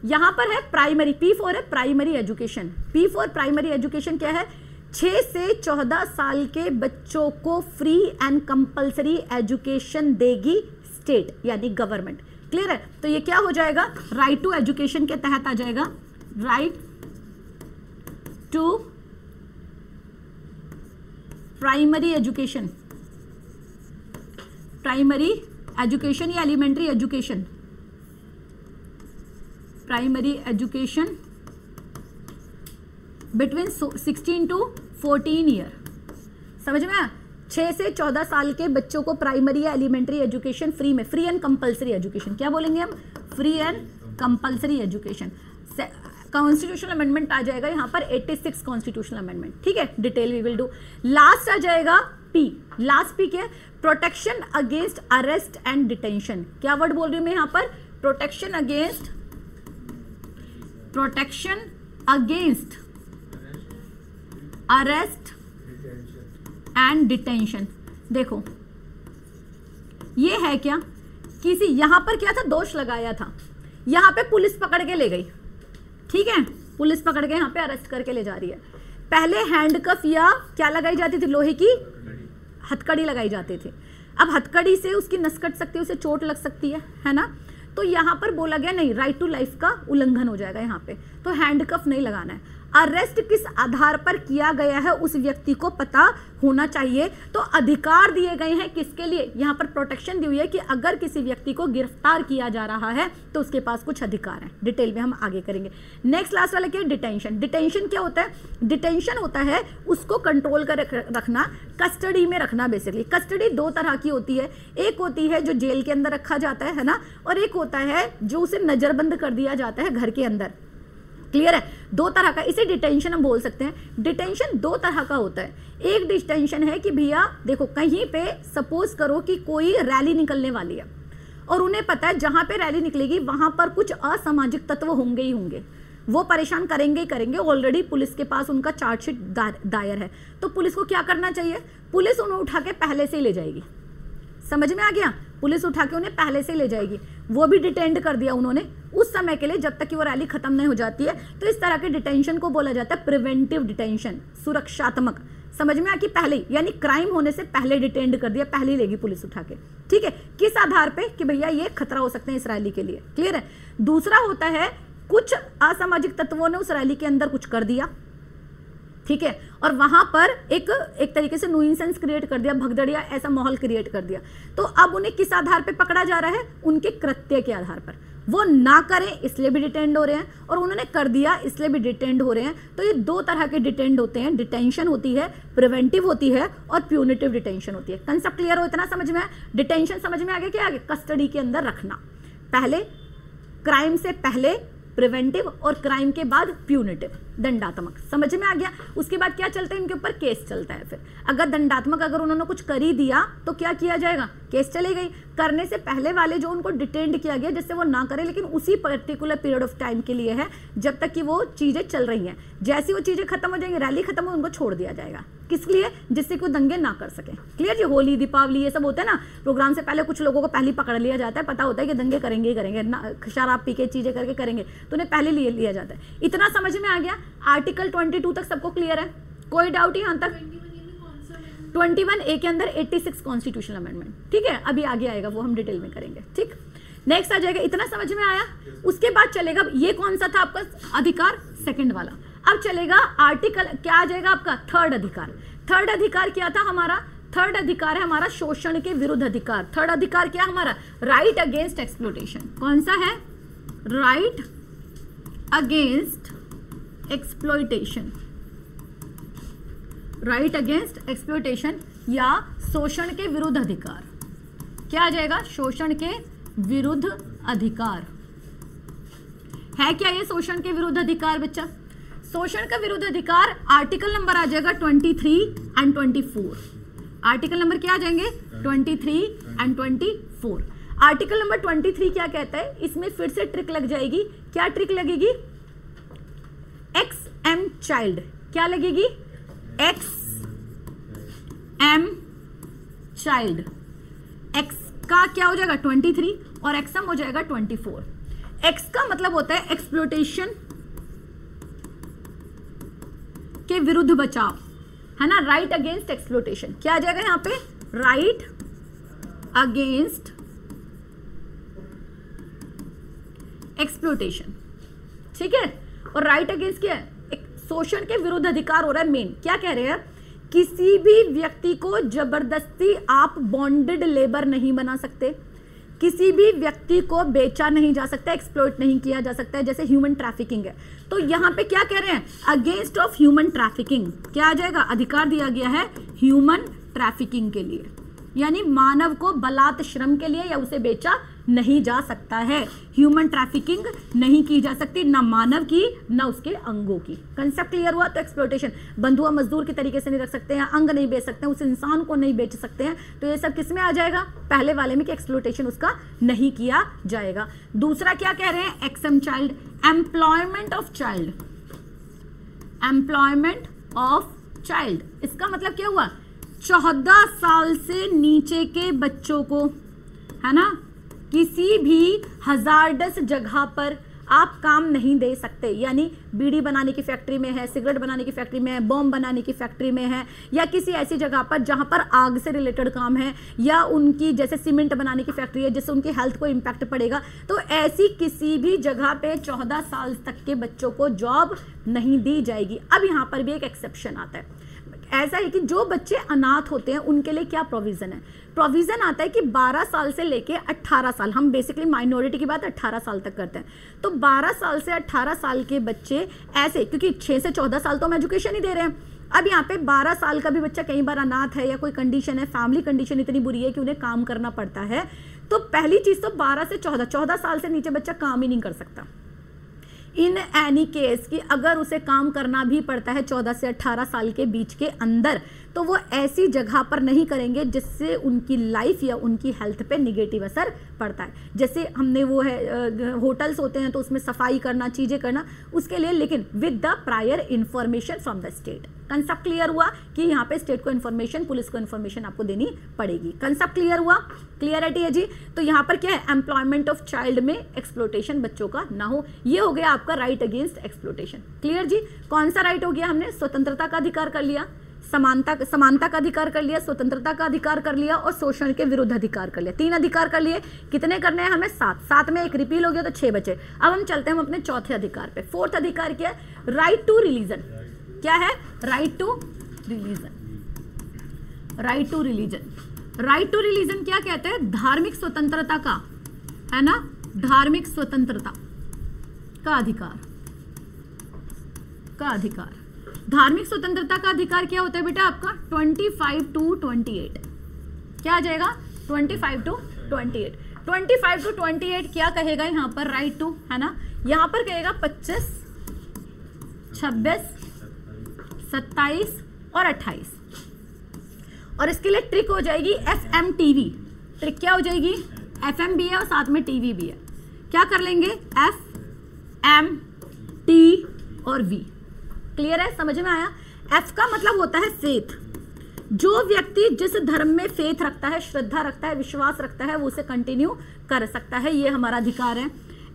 यहाँ पर है प्राइमरी, P4 है primary education. P4 primary education क्या है? 6 से 14 साल के बच्चों को फ्री एंड कंपल्सरी एजुकेशन देगी स्टेट, यानी गवर्नमेंट। क्लियर है? तो ये क्या हो जाएगा? राइट टू एजुकेशन के तहत आ जाएगा, right to primary education. Primary education या elementary education? Primary education between 16 to 14 year. समझ में आया? 6 से 14 साल के बच्चों को प्राइमरी या एलिमेंट्री एजुकेशन फ्री में, फ्री एंड कंपल्सरी एजुकेशन। क्या बोलेंगे हम? Free and compulsory education. Constitutional amendment आ जाएगा यहाँ पर 86 कॉन्स्टिट्यूशनल अमेंडमेंट, ठीक है। Detail we will do. Last आ जाएगा P। लास्ट P क्या है? Protection against arrest and detention. क्या वर्ड बोल रही हूं मैं यहाँ पर? Protection against arrest and detention. देखो ये है क्या? किसी यहां पर क्या था? दोष लगाया था, यहां पे पुलिस पकड़ के ले गई, ठीक है। पुलिस पकड़ के यहाँ पे अरेस्ट करके ले जा रही है। पहले हैंडकफ या क्या लगाई जाती थी? लोहे की हथकड़ी लगाई जाती थी। अब हथकड़ी से उसकी नस कट सकती है, उसे चोट लग सकती है ना। तो यहाँ पर बोला गया नहीं, राइट टू लाइफ का उल्लंघन हो जाएगा यहाँ पे, तो हैंडकफ नहीं लगाना है। अरेस्ट किस आधार पर किया गया है उस व्यक्ति को पता होना चाहिए। तो अधिकार दिए गए हैं किसके लिए? यहाँ पर प्रोटेक्शन दी हुई है कि अगर किसी व्यक्ति को गिरफ्तार किया जा रहा है तो उसके पास कुछ अधिकार हैं। डिटेल में हम आगे करेंगे। नेक्स्ट लास्ट वाला क्या है? डिटेंशन। डिटेंशन क्या होता है? डिटेंशन होता है उसको कंट्रोल कर रखना, कस्टडी में रखना। बेसिकली कस्टडी 2 तरह की होती है। एक होती है जो जेल के अंदर रखा जाता है ना, और एक होता है जो उसे नजरबंद कर दिया जाता है घर के अंदर। क्लियर है? 2 तरह का, इसे डिटेंशन हम बोल सकते हैं। डिटेंशन 2 तरह का होता है। एक डिटेंशन है कि भैया देखो कहीं पे सपोज करो कि कोई रैली निकलने वाली है और उन्हें पता है जहां पे रैली निकलेगी वहां पर कुछ असामाजिक तत्व होंगे ही होंगे, वो परेशान करेंगे ही करेंगे। ऑलरेडी पुलिस के पास उनका चार्जशीट दायर है, तो पुलिस को क्या करना चाहिए? पुलिस उन्हें उठा के पहले से ही ले जाएगी। समझ में आ गया? पुलिस उठा के उन्हें पहले से ले जाएगी। वो भी डिटेंड कर दिया उन्होंने उस समय के लिए जब तक कि वो रैली खत्म नहीं हो जाती है। तो इस तरह के डिटेंशन को बोला जाता है प्रिवेंटिव डिटेंशन, सुरक्षात्मक। समझ में आ कि पहले, यानी क्राइम होने से पहले डिटेंड कर दिया, पहले लेगी पुलिस उठा के, ठीक है। किस आधार पे? कि भैया ये खतरा हो सकते हैं इस रैली के लिए। क्लियर है? दूसरा होता है कुछ असामाजिक तत्वों ने उस रैली के अंदर कुछ कर दिया, ठीक है, और वहां पर एक तरीके से न्यूसेंस क्रिएट कर दिया, भगदड़िया ऐसा माहौल क्रिएट कर दिया। तो अब उन्हें किस आधार पे पकड़ा जा रहा है? उनके कृत्य के आधार पर। वो ना करें इसलिए भी डिटेंड हो रहे हैं, और उन्होंने कर दिया इसलिए भी डिटेंड हो रहे हैं। तो ये 2 तरह के डिटेंड होते हैं। डिटेंशन होती है, प्रिवेंटिव होती है, और प्यूनिटिव डिटेंशन होती है। कंसेप्ट क्लियर हो? इतना समझ में आया? डिटेंशन समझ में आ गया? क्या आगे? कस्टडी के अंदर रखना, पहले क्राइम से पहले प्रिवेंटिव और क्राइम के बाद प्यूनिटिव, दंडात्मक। समझ में आ गया? उसके बाद क्या चलता है? इनके ऊपर केस चलता है। फिर अगर दंडात्मक अगर उन्होंने कुछ कर ही दिया तो क्या किया जाएगा? केस चली गई। करने से पहले वाले जो उनको डिटेंड किया गया जिससे वो ना करे, लेकिन उसी पर्टिकुलर पीरियड ऑफ टाइम के लिए है जब तक कि वो चीजें चल रही हैं। जैसी वो चीजें खत्म हो जाएंगी, रैली खत्म हो, उनको छोड़ दिया जाएगा। किस लिए? जिससे कोई दंगे ना कर सके। क्लियर जी? होली, दीपावली ये सब होता है ना, प्रोग्राम से पहले कुछ लोगों को पहले पकड़ लिया जाता है, पता होता है कि दंगे करेंगे ही करेंगे, शराब पी के चीजें करके करेंगे, तो उन्हें पहले लिया जाता है। इतना समझ में आ गया? आर्टिकल 22 तक सबको क्लियर है? कोई डाउट यहां तक? 21A के अंदर 86 कॉन्स्टिट्यूशनल अमेंडमेंट, ठीक है। अभी आगे आएगा, वो हम डिटेल में करेंगे, ठीक। नेक्स्ट आ जाएगा, इतना समझ में आया? उसके बाद चलेगा, ये कौन सा था आपका अधिकार? सेकंड वाला। अब चलेगा आर्टिकल, क्या आ जाएगा आपका? थर्ड अधिकार। थर्ड अधिकार क्या था हमारा? थर्ड अधिकार है हमारा शोषण के विरुद्ध अधिकार। थर्ड अधिकार क्या हमारा? Right against exploitation. कौन सा है? Right against exploitation, right against exploitation या शोषण के विरुद्ध अधिकार। क्या आ जाएगा? शोषण के विरुद्ध अधिकार। है क्या ये शोषण के विरुद्ध अधिकार बच्चा? शोषण का विरुद्ध अधिकार आर्टिकल नंबर आ जाएगा 23 एंड 24। आर्टिकल नंबर क्या आ जाएंगे? 23 एंड 24। आर्टिकल नंबर 23 क्या कहता है? इसमें फिर से ट्रिक लग जाएगी। क्या ट्रिक लगेगी? X M child. क्या लगेगी? X M child. एक्स का क्या हो जाएगा? 23 और एक्स एम हो जाएगा 24। एक्स का मतलब होता है एक्सप्लॉइटेशन के विरुद्ध बचाव, है ना, राइट अगेंस्ट एक्सप्लॉइटेशन। क्या आ जाएगा यहाँ पे? Right against exploitation. ठीक है, और राइट अगेंस्ट क्या है? शोषण के विरुद्ध अधिकार हो रहा है मेन। क्या कह रहे हैं? किसी भी व्यक्ति को जबरदस्ती आप बॉन्डेड लेबर नहीं बना सकते, किसी भी व्यक्ति को बेचा नहीं जा सकता, एक्सप्लॉइट नहीं किया जा सकता है, जैसे ह्यूमन ट्रैफिकिंग है। तो यहाँ पे क्या कह रहे हैं? Against of human trafficking. क्या आ जाएगा? अधिकार दिया गया है ह्यूमन ट्रैफिकिंग के लिए, यानी मानव को बलात् श्रम के लिए या उसे बेचा नहीं जा सकता है। ह्यूमन ट्रैफिकिंग नहीं की जा सकती, ना मानव की ना उसके अंगों की। कंसेप्ट क्लियर हुआ? तो एक्सप्लॉइटेशन, बंधुआ मजदूर के तरीके से नहीं रख सकते हैं, अंग नहीं बेच सकते हैं, उस इंसान को नहीं बेच सकते हैं। तो ये सब किस में आ जाएगा? पहले वाले में कि एक्सप्लॉइटेशन उसका नहीं किया जाएगा। दूसरा क्या कह रहे हैं? XM child, employment of child. Employment of child, इसका मतलब क्या हुआ? 14 साल से नीचे के बच्चों को, है ना, किसी भी हजार्डस जगह पर आप काम नहीं दे सकते। यानी बीड़ी बनाने की फैक्ट्री में है, सिगरेट बनाने की फैक्ट्री में है, बॉम्ब बनाने की फैक्ट्री में है, या किसी ऐसी जगह पर जहां पर आग से रिलेटेड काम है, या उनकी जैसे सीमेंट बनाने की फैक्ट्री है जिससे उनकी हेल्थ को इम्पैक्ट पड़ेगा, तो ऐसी किसी भी जगह पे 14 साल तक के बच्चों को जॉब नहीं दी जाएगी। अब यहाँ पर भी एक एक्सेप्शन आता है। ऐसा है कि जो बच्चे अनाथ होते हैं उनके लिए क्या प्रोविजन है? प्रोविजन आता है कि 12 साल से लेके 18 साल, हम बेसिकली माइनॉरिटी की बात 18 साल तक करते हैं, तो 12 साल से 18 साल के बच्चे ऐसे, क्योंकि 6 से 14 साल तो हम एजुकेशन ही दे रहे हैं। अब यहाँ पे 12 साल का भी बच्चा कई बार अनाथ है या कोई कंडीशन है, फैमिली कंडीशन इतनी बुरी है कि उन्हें काम करना पड़ता है, तो पहली चीज तो 12 से 14 साल से नीचे बच्चा काम ही नहीं कर सकता। इन एनी केस कि अगर उसे काम करना भी पड़ता है 14 से 18 साल के बीच के अंदर, तो वो ऐसी जगह पर नहीं करेंगे जिससे उनकी लाइफ या उनकी हेल्थ पे निगेटिव असर पड़ता है। जैसे हमने वो है होटल्स होते हैं तो उसमें सफाई करना, चीज़ें करना, उसके लिए, लेकिन with the prior information from the state. Concept clear हुआ कि यहाँ पे स्टेट को इन्फॉर्मेशन, पुलिस को इन्फॉर्मेशन आपको देनी पड़ेगी। कंसेप्ट क्लियर हुआ? क्लियरिटी है जी। तो यहाँ पर क्या है? एम्प्लॉयमेंट ऑफ चाइल्ड में एक्सप्लॉइटेशन बच्चों का ना हो, ये हो गया आपका राइट अगेंस्ट एक्सप्लॉइटेशन। क्लियर जी? कौन सा राइट हो गया? हमने स्वतंत्रता का अधिकार कर लिया, समानता का अधिकार कर लिया, स्वतंत्रता का अधिकार कर लिया, और शोषण के विरुद्ध अधिकार कर लिया। 3 अधिकार कर लिए। कितने करने हैं हमें? 7 में एक रिपील हो गया तो 6 बचे। अब हम चलते हैं अपने चौथे अधिकार पे। 4th अधिकार क्या है? Right to religion. क्या है? Right to religion. Right to religion, right to religion क्या कहते हैं? धार्मिक स्वतंत्रता का, है ना, धार्मिक स्वतंत्रता का अधिकार, का अधिकार। धार्मिक स्वतंत्रता का अधिकार क्या होता है बेटा आपका? 25 to 28। क्या आ जाएगा? 25 to 28। 25 to 28 क्या कहेगा यहाँ पर? राइट टू, है ना, यहाँ पर कहेगा 25, 26, 27 और 28। और इसके लिए ट्रिक हो जाएगी FMTV। ट्रिक क्या हो जाएगी? FM भी है और साथ में TV भी है। क्या कर लेंगे? FMT और V। क्लियर है? समझ में आया? F का मतलब होता है फेथ। जो व्यक्ति जिस धर्म में फेथ रखता है, श्रद्धा रखता है, विश्वास रखता है, वो उसे कंटिन्यू कर सकता है, ये हमारा अधिकार है।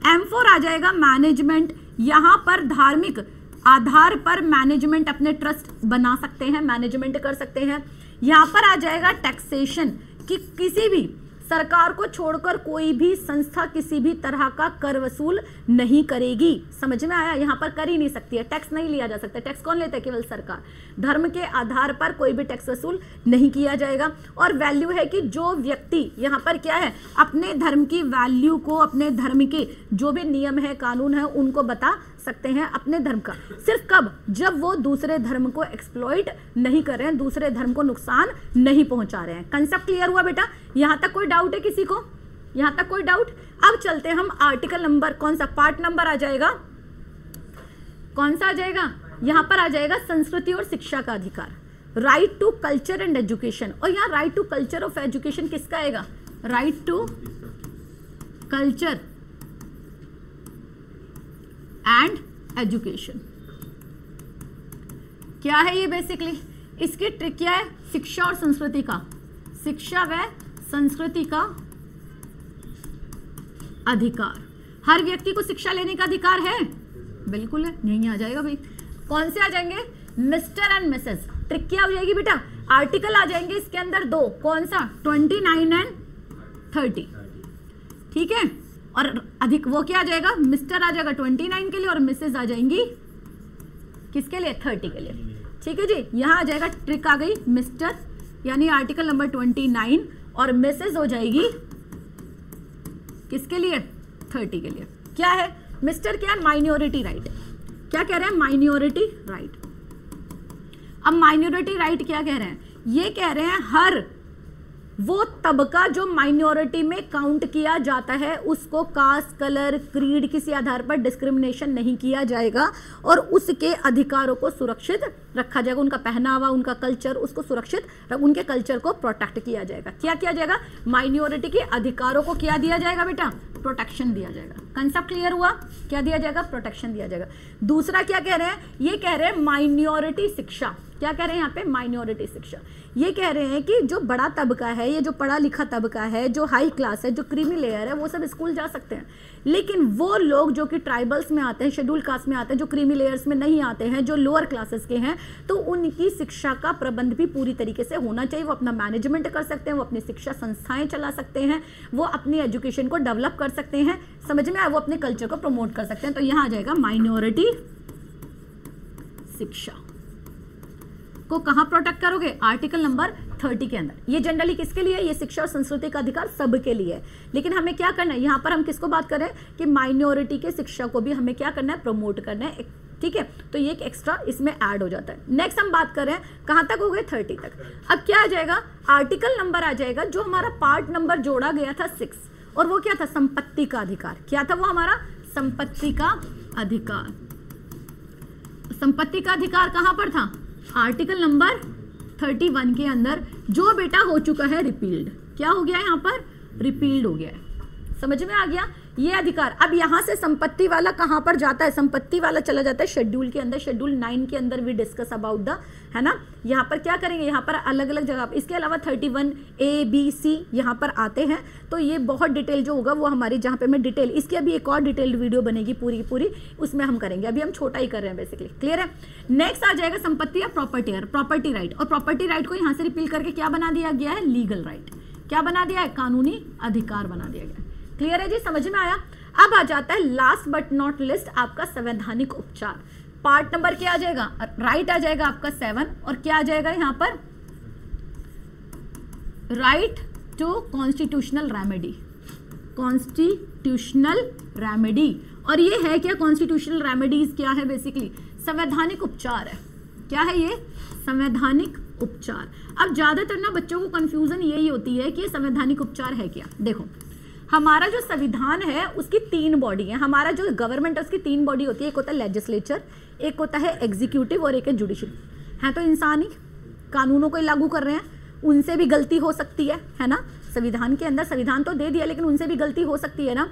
M4 आ जाएगा मैनेजमेंट। यहाँ पर धार्मिक आधार पर मैनेजमेंट अपने ट्रस्ट बना सकते हैं, मैनेजमेंट कर सकते हैं। यहाँ पर आ जाएगा टैक्सेशन, कि किसी भी सरकार को छोड़कर कोई भी संस्था किसी भी तरह का कर वसूल नहीं करेगी। समझ में आया? यहाँ पर कर ही नहीं सकती है, टैक्स नहीं लिया जा सकता। टैक्स कौन लेता है? केवल सरकार। धर्म के आधार पर कोई भी टैक्स वसूल नहीं किया जाएगा। और वैल्यू है कि जो व्यक्ति यहाँ पर क्या है, अपने धर्म की वैल्यू को, अपने धर्म के जो भी नियम है, कानून है, उनको बता सकते हैं अपने धर्म का। सिर्फ कब? जब वो दूसरे धर्म को एक्सप्लॉइट नहीं कर रहे हैं, दूसरे धर्म को नुकसान नहीं पहुंचा रहे हैं। कंसेप्ट क्लियर हुआ बेटा? यहां तक कोई डाउट है किसी को? यहां तक कोई डाउट? अब चलते हैं हम आर्टिकल नंबर, कौन सा पार्ट नंबर आ जाएगा, कौन सा आ जाएगा? यहां पर आ जाएगा संस्कृति और शिक्षा का अधिकार, right to culture and education. और यहाँ right to culture of education किसका आएगा? Right to culture and education. क्या है ये? बेसिकली इसकी ट्रिक क्या है? शिक्षा और संस्कृति का, शिक्षा व संस्कृति का अधिकार। हर व्यक्ति को शिक्षा लेने का अधिकार है, बिल्कुल है। यही आ जाएगा भाई। कौन से आ जाएंगे? Mister and Mrs. ट्रिक क्या हो जाएगी बेटा? आर्टिकल आ जाएंगे इसके अंदर दो, कौन सा? 29 एंड 30, ठीक है। और अधिक वो क्या आ जाएगा? मिस्टर आ जाएगा 29 के लिए और मिसेस आ जाएंगी किसके लिए? 30 के लिए, ठीक है जी। यहां आ जाएगा, ट्रिक आ गई, मिस्टर यानी आर्टिकल नंबर 29 और मिसेस हो जाएगी किसके लिए? 30 के लिए। क्या है? मिस्टर क्या है? Minority right. क्या कह रहे हैं? Minority right. अब माइनॉरिटी राइट क्या कह रहे हैं? ये कह रहे हैं हर वो तबका जो माइनॉरिटी में काउंट किया जाता है उसको कास्ट, कलर, क्रीड किसी आधार पर डिस्क्रिमिनेशन नहीं किया जाएगा और उसके अधिकारों को सुरक्षित रखा जाएगा। उनका पहनावा, उनका कल्चर, उसको सुरक्षित, उनके कल्चर को प्रोटेक्ट किया जाएगा। क्या किया जाएगा? माइनॉरिटी के अधिकारों को क्या दिया जाएगा बेटा? प्रोटेक्शन दिया जाएगा। कंसेप्ट क्लियर हुआ? क्या दिया जाएगा? प्रोटेक्शन दिया जाएगा। दूसरा क्या कह रहे हैं? ये कह रहे हैं माइनॉरिटी शिक्षा। क्या कह रहे हैं यहाँ पे? माइनॉरिटी शिक्षा। ये कह रहे हैं कि जो बड़ा तबका है, ये जो पढ़ा लिखा तबका है, जो हाई क्लास है, जो क्रीमी लेयर है, वो सब स्कूल जा सकते हैं। लेकिन वो लोग जो कि ट्राइबल्स में आते हैं, शेड्यूल कास्ट में आते हैं, जो क्रीमी लेयर्स में नहीं आते हैं, जो लोअर क्लासेस के हैं, तो उनकी शिक्षा का प्रबंध भी पूरी तरीके से होना चाहिए। वो अपना मैनेजमेंट कर सकते हैं, वो अपनी शिक्षा संस्थाएं चला सकते हैं, वो अपनी एजुकेशन को डेवलप कर सकते हैं, समझ में आया? वो अपने कल्चर को प्रमोट कर सकते हैं। तो यहाँ आ जाएगा माइनॉरिटी शिक्षा को कहां प्रोटेक्ट करोगे? आर्टिकल नंबर 30 के अंदर। ये जनरली किसके लिए? ये शिक्षा और संस्कृति का अधिकार सबके लिए है। लेकिन हमें क्या करना है? यहाँ पर हम किसको बात करें कि माइनॉरिटी के शिक्षा को भी हमें क्या करना है? प्रमोट करना है, ठीक है। तो ये एक एक्स्ट्रा इसमें ऐड हो जाता है। नेक्स्ट हम बात करें कहां तक हो गए? 30 तक। अब क्या आ जाएगा? आर्टिकल नंबर आ जाएगा जो हमारा पार्ट नंबर जोड़ा गया था 6, और वो क्या था? संपत्ति का अधिकार। क्या था वो हमारा? संपत्ति का अधिकार। संपत्ति का अधिकार कहां पर था? आर्टिकल नंबर 31 के अंदर, जो बेटा हो चुका है रिपील्ड। क्या हो गया है यहाँ पर? रिपील्ड हो गया है। समझ में आ गया ये अधिकार? अब यहाँ से संपत्ति वाला कहाँ पर जाता है? संपत्ति वाला चला जाता है शेड्यूल के अंदर। शेड्यूल 9 के अंदर भी डिस्कस अबाउट द, है ना। यहाँ पर क्या करेंगे? यहाँ पर अलग अलग जगह, इसके अलावा 31 A, B, C यहाँ पर आते हैं। तो ये बहुत डिटेल जो होगा वो हमारी, जहाँ पे मैं डिटेल, इसकी अभी एक और डिटेल्ड वीडियो बनेगी पूरी पूरी, उसमें हम करेंगे। अभी हम छोटा ही कर रहे हैं बेसिकली। क्लियर है? नेक्स्ट आ जाएगा संपत्ति या प्रॉपर्टी, प्रॉपर्टी राइट। और प्रॉपर्टी राइट को यहाँ से रिपील करके क्या बना दिया गया है? Legal right. क्या बना दिया है? कानूनी अधिकार बना दिया गया। क्लियर है जी? समझ में आया? अब आ जाता है लास्ट बट नॉट लिस्ट आपका संवैधानिक उपचार। पार्ट नंबर क्या आ जाएगा? राइट आ जाएगा आपका 7, और क्या आ जाएगा यहाँ पर? Right to constitutional remedy. Constitutional remedy. और ये है क्या? कॉन्स्टिट्यूशनल रेमेडीज क्या है? बेसिकली संवैधानिक उपचार है। क्या है ये? संवैधानिक उपचार। अब ज्यादातर ना बच्चों को कंफ्यूजन यही होती है कि ये संवैधानिक उपचार है क्या। देखो, हमारा जो संविधान है उसकी 3 बॉडी है। हमारा जो गवर्नमेंट है उसकी 3 बॉडी होती है। एक होता है लेजिस्लेचर, एक होता है एग्जीक्यूटिव, और एक है जुडिशरी। है तो इंसान ही, कानूनों को लागू कर रहे हैं, उनसे भी गलती हो सकती है ना। संविधान के अंदर संविधान तो दे दिया, लेकिन उनसे भी गलती हो सकती है ना।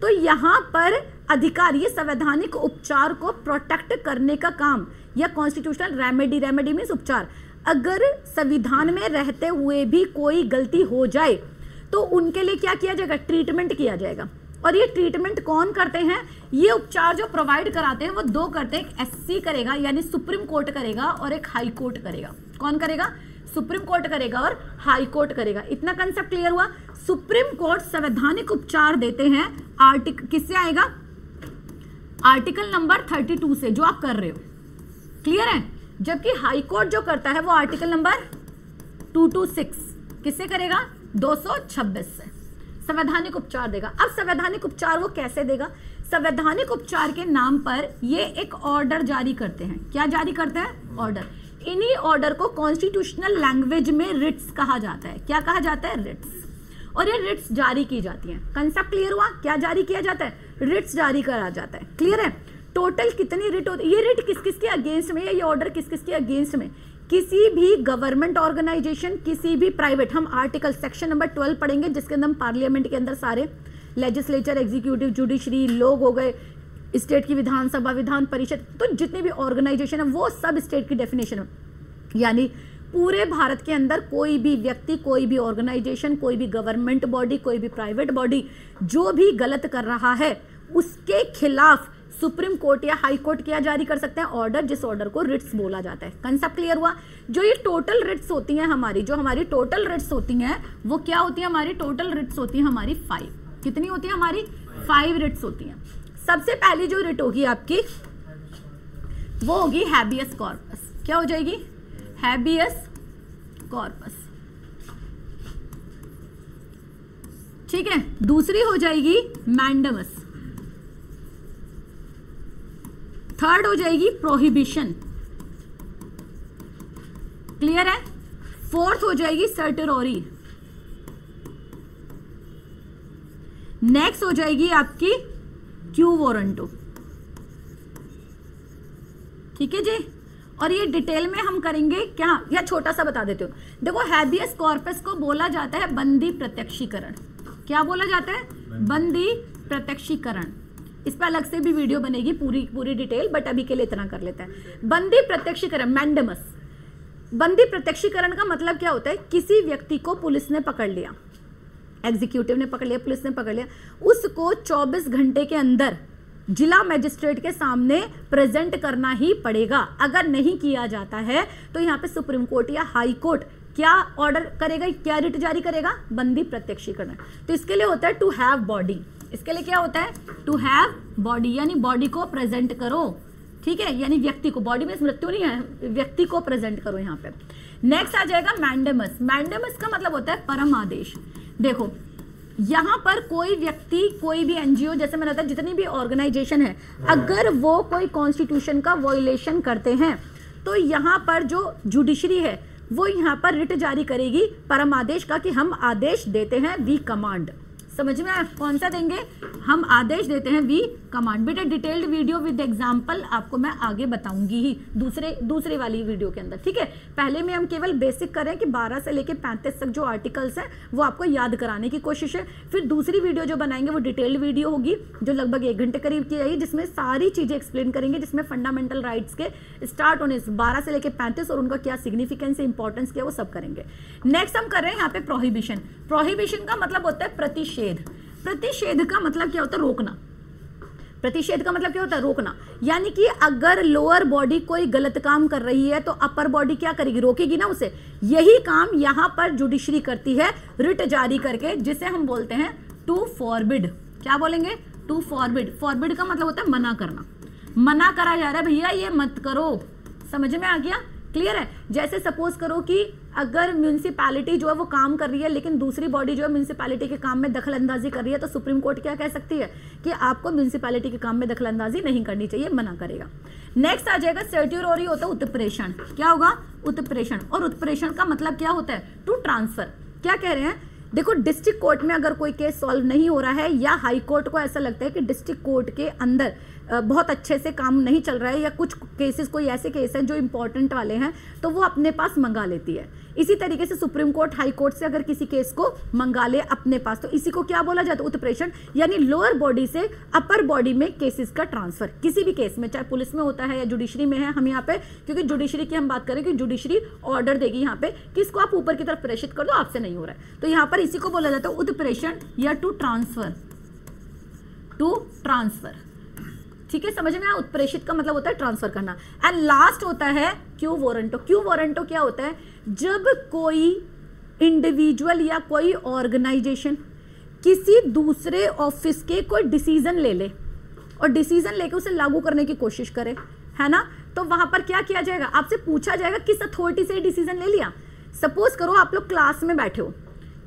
तो यहाँ पर अधिकार, ये संवैधानिक उपचार को प्रोटेक्ट करने का काम, या कॉन्स्टिट्यूशनल रेमेडी, रेमेडी मीन्स उपचार। अगर संविधान में रहते हुए भी कोई गलती हो जाए तो उनके लिए क्या किया जाएगा? ट्रीटमेंट किया जाएगा। और ये ट्रीटमेंट कौन करते हैं? ये उपचार जो प्रोवाइड कराते हैं वो 2 करते हैं। एक SC करेगा यानी सुप्रीम कोर्ट करेगा, और एक हाई कोर्ट करेगा। कौन करेगा? सुप्रीम कोर्ट करेगा और हाई कोर्ट करेगा। इतना कंसेप्ट क्लियर हुआ? सुप्रीम कोर्ट संवैधानिक उपचार देते हैं आर्टिकल, किससे आएगा? आर्टिकल नंबर 32 से, जो आप कर रहे हो। क्लियर है? जबकि हाई कोर्ट जो करता है वो आर्टिकल नंबर 226 किससे करेगा? 226 से संवैधानिक उपचार देगा। अब संवैधानिक उपचार वो कैसे देगा? संवैधानिक उपचार के नाम पर ये एक ऑर्डर जारी करते हैं। क्या जारी करते हैं? ऑर्डर। इन्हीं ऑर्डर को कॉन्स्टिट्यूशनल लैंग्वेज में रिट्स कहा जाता है। क्या कहा जाता है? रिट्स। और ये रिट्स जारी की जाती हैं। कंसेप्ट क्लियर हुआ? क्या जारी किया जाता है? रिट्स जारी करा जाता है। क्लियर है? टोटल कितनी रिट होती है? ये रिट किस किस के अगेंस्ट में है? ये ऑर्डर किस किस के अगेंस्ट में? किसी भी गवर्नमेंट ऑर्गेनाइजेशन, किसी भी प्राइवेट, हम आर्टिकल सेक्शन नंबर 12 पढ़ेंगे जिसके अंदर हम पार्लियामेंट के अंदर सारे लेजिस्लेचर, एग्जीक्यूटिव, जुडिशरी, लोग हो गए, स्टेट की विधानसभा, विधान परिषद, तो जितनी भी ऑर्गेनाइजेशन है वो सब स्टेट की डेफिनेशन है। यानी पूरे भारत के अंदर कोई भी व्यक्ति, कोई भी ऑर्गेनाइजेशन, कोई भी गवर्नमेंट बॉडी, कोई भी प्राइवेट बॉडी जो भी गलत कर रहा है उसके खिलाफ सुप्रीम कोर्ट या हाई कोर्ट क्या जारी कर सकते हैं? ऑर्डर, जिस ऑर्डर को रिट्स बोला जाता है। कंसेप्ट क्लियर हुआ? जो ये टोटल रिट्स होती हैं हमारी, जो हमारी टोटल रिट्स होती हैं वो क्या होती है? हमारी टोटल रिट्स होती है हमारी 5। कितनी होती है? हमारी 5 रिट्स होती हैं। सबसे पहली जो रिट होगी आपकी वो होगी हैबियस कॉर्पस। क्या हो जाएगी? Habeas corpus. ठीक है। दूसरी हो जाएगी मैंडेमस। थर्ड हो जाएगी प्रोहिबिशन। क्लियर है? फोर्थ हो जाएगी सर्टिरोरी। नेक्स्ट हो जाएगी आपकी क्यू वारंटो। ठीक है जी। और ये डिटेल में हम करेंगे क्या, या छोटा सा बता देते हो। देखो, हैबियस कॉर्पस को बोला जाता है बंदी प्रत्यक्षीकरण। क्या बोला जाता है? बंदी प्रत्यक्षीकरण। इस पर अलग से भी वीडियो बनेगी पूरी डिटेल, बट अभी के लिए इतना कर लेते हैं। बंदी प्रत्यक्षीकरण, मैंडेमस। बंदी प्रत्यक्षीकरण का मतलब क्या होता है? किसी व्यक्ति को पुलिस ने पकड़ लिया, एग्जीक्यूटिव ने पकड़ लिया, पुलिस ने पकड़ लिया, उसको 24 घंटे के अंदर जिला मजिस्ट्रेट के सामने प्रेजेंट करना ही पड़ेगा। अगर नहीं किया जाता है तो यहाँ पे सुप्रीम कोर्ट या हाई कोर्ट क्या ऑर्डर करेगा, क्या रिट जारी करेगा? बंदी प्रत्यक्षीकरण। तो इसके लिए होता है टू हैव बॉडी। इसके लिए क्या होता है? टू हैव बॉडी, यानी बॉडी को प्रेजेंट करो। ठीक है, यानी व्यक्ति को, बॉडी में मृत्यु नहीं है, व्यक्ति को प्रेजेंट करो यहाँ पे। नेक्स्ट आ जाएगा मैंडेमस। मैंडेमस का मतलब होता है परम आदेश। देखो, यहाँ पर कोई व्यक्ति, कोई भी एनजीओ, जैसे मैंने बताया जितनी भी ऑर्गेनाइजेशन है, अगर वो कोई कॉन्स्टिट्यूशन का वॉयलेशन करते हैं तो यहाँ पर जो जुडिशरी है वो यहाँ पर रिट जारी करेगी परम आदेश का कि हम आदेश देते हैं, वी कमांड। समझ में आया? कौन सा देंगे? हम आदेश देते हैं, वी कमांड। बेटा डिटेल्ड वीडियो विद एग्जांपल आपको मैं आगे बताऊंगी ही दूसरे वाली वीडियो के अंदर। ठीक है, पहले में हम केवल बेसिक करें कि 12 से लेकर 35 तक जो आर्टिकल्स हैं वो आपको याद कराने की कोशिश है। फिर दूसरी वीडियो जो बनाएंगे वो डिटेल्ड वीडियो होगी जो लगभग 1 घंटे करीब की जाएगी, जिसमें सारी चीजें एक्सप्लेन करेंगे, जिसमें फंडामेंटल राइट्स के स्टार्ट होने 12 से लेकर 35 और उनका क्या सिग्निफिकेंस है, इंपॉर्टेंस क्या है, वो सब करेंगे। नेक्स्ट हम कर रहे हैं यहाँ पे प्रोहिबिशन। प्रोहिबिशन का मतलब होता है प्रतिषेध। प्रतिषेध का मतलब क्या होता है? रोकना। प्रतिषेध का मतलब क्या होता है? रोकना। यानी कि अगर लोअर बॉडी कोई गलत काम कर रही है तो अपर बॉडी क्या करेगी? रोकेगी ना उसे। यही काम यहां पर जुडिशरी करती है रिट जारी करके, जिसे हम बोलते हैं टू फॉरबिड। क्या बोलेंगे? To forbid. फॉरबिड का मतलब होता है मना करना। मना करा जा रहा है, भैया ये मत करो। समझ में आ गया? क्लियर है? जैसे सपोज करो कि अगर म्यूनिसिपैलिटी जो है वो काम कर रही है लेकिन दूसरी बॉडी जो है म्यूनिसिपैलिटी के काम में दखल अंदाजी कर रही है, तो सुप्रीम कोर्ट क्या कह सकती है कि आपको म्यूनिसिपैलिटी के काम में दखल अंदाजी नहीं करनी चाहिए, मना करेगा। नेक्स्ट आ जाएगा सर्ट्यूरोरी, होता है उत्प्रेषण। क्या होगा? उत्प्रेषण। और उत्प्रेषण का मतलब क्या होता है? To transfer. क्या कह रहे हैं? देखो, डिस्ट्रिक्ट कोर्ट में अगर कोई केस सॉल्व नहीं हो रहा है या हाई कोर्ट को ऐसा लगता है कि डिस्ट्रिक्ट कोर्ट के अंदर बहुत अच्छे से काम नहीं चल रहा है, या कुछ केसेस, कोई ऐसे केस हैं जो इंपॉर्टेंट वाले हैं, तो वो अपने पास मंगा लेती है। इसी तरीके से सुप्रीम कोर्ट हाई कोर्ट से अगर किसी केस को मंगा ले अपने पास, तो इसी को क्या बोला जाता है? उत्प्रेषण। यानी लोअर बॉडी से अपर बॉडी में केसेस का ट्रांसफर, किसी भी केस में, चाहे पुलिस में होता है या जुडिशरी में है। हम यहाँ पे, क्योंकि जुडिशरी की हम बात करें कि जुडिशरी ऑर्डर देगी यहाँ पे कि इसको आप ऊपर की तरफ प्रेषित कर दो, आपसे नहीं हो रहा है, तो यहाँ पर इसी को बोला जाता है उत्प्रेषण या टू ट्रांसफर। To transfer. ठीक है, समझ में आया? उत्प्रेषित का मतलब होता है ट्रांसफर करना। एंड लास्ट होता है क्यू वारंटो। क्यू वारंटो क्या होता है? जब कोई इंडिविजुअल या कोई ऑर्गेनाइजेशन किसी दूसरे ऑफिस के कोई डिसीजन ले ले और डिसीजन लेके उसे लागू करने की कोशिश करे, है ना, तो वहां पर क्या किया जाएगा? आपसे पूछा जाएगा किस अथॉरिटी से डिसीजन ले लिया। सपोज करो आप लोग क्लास में बैठे हो,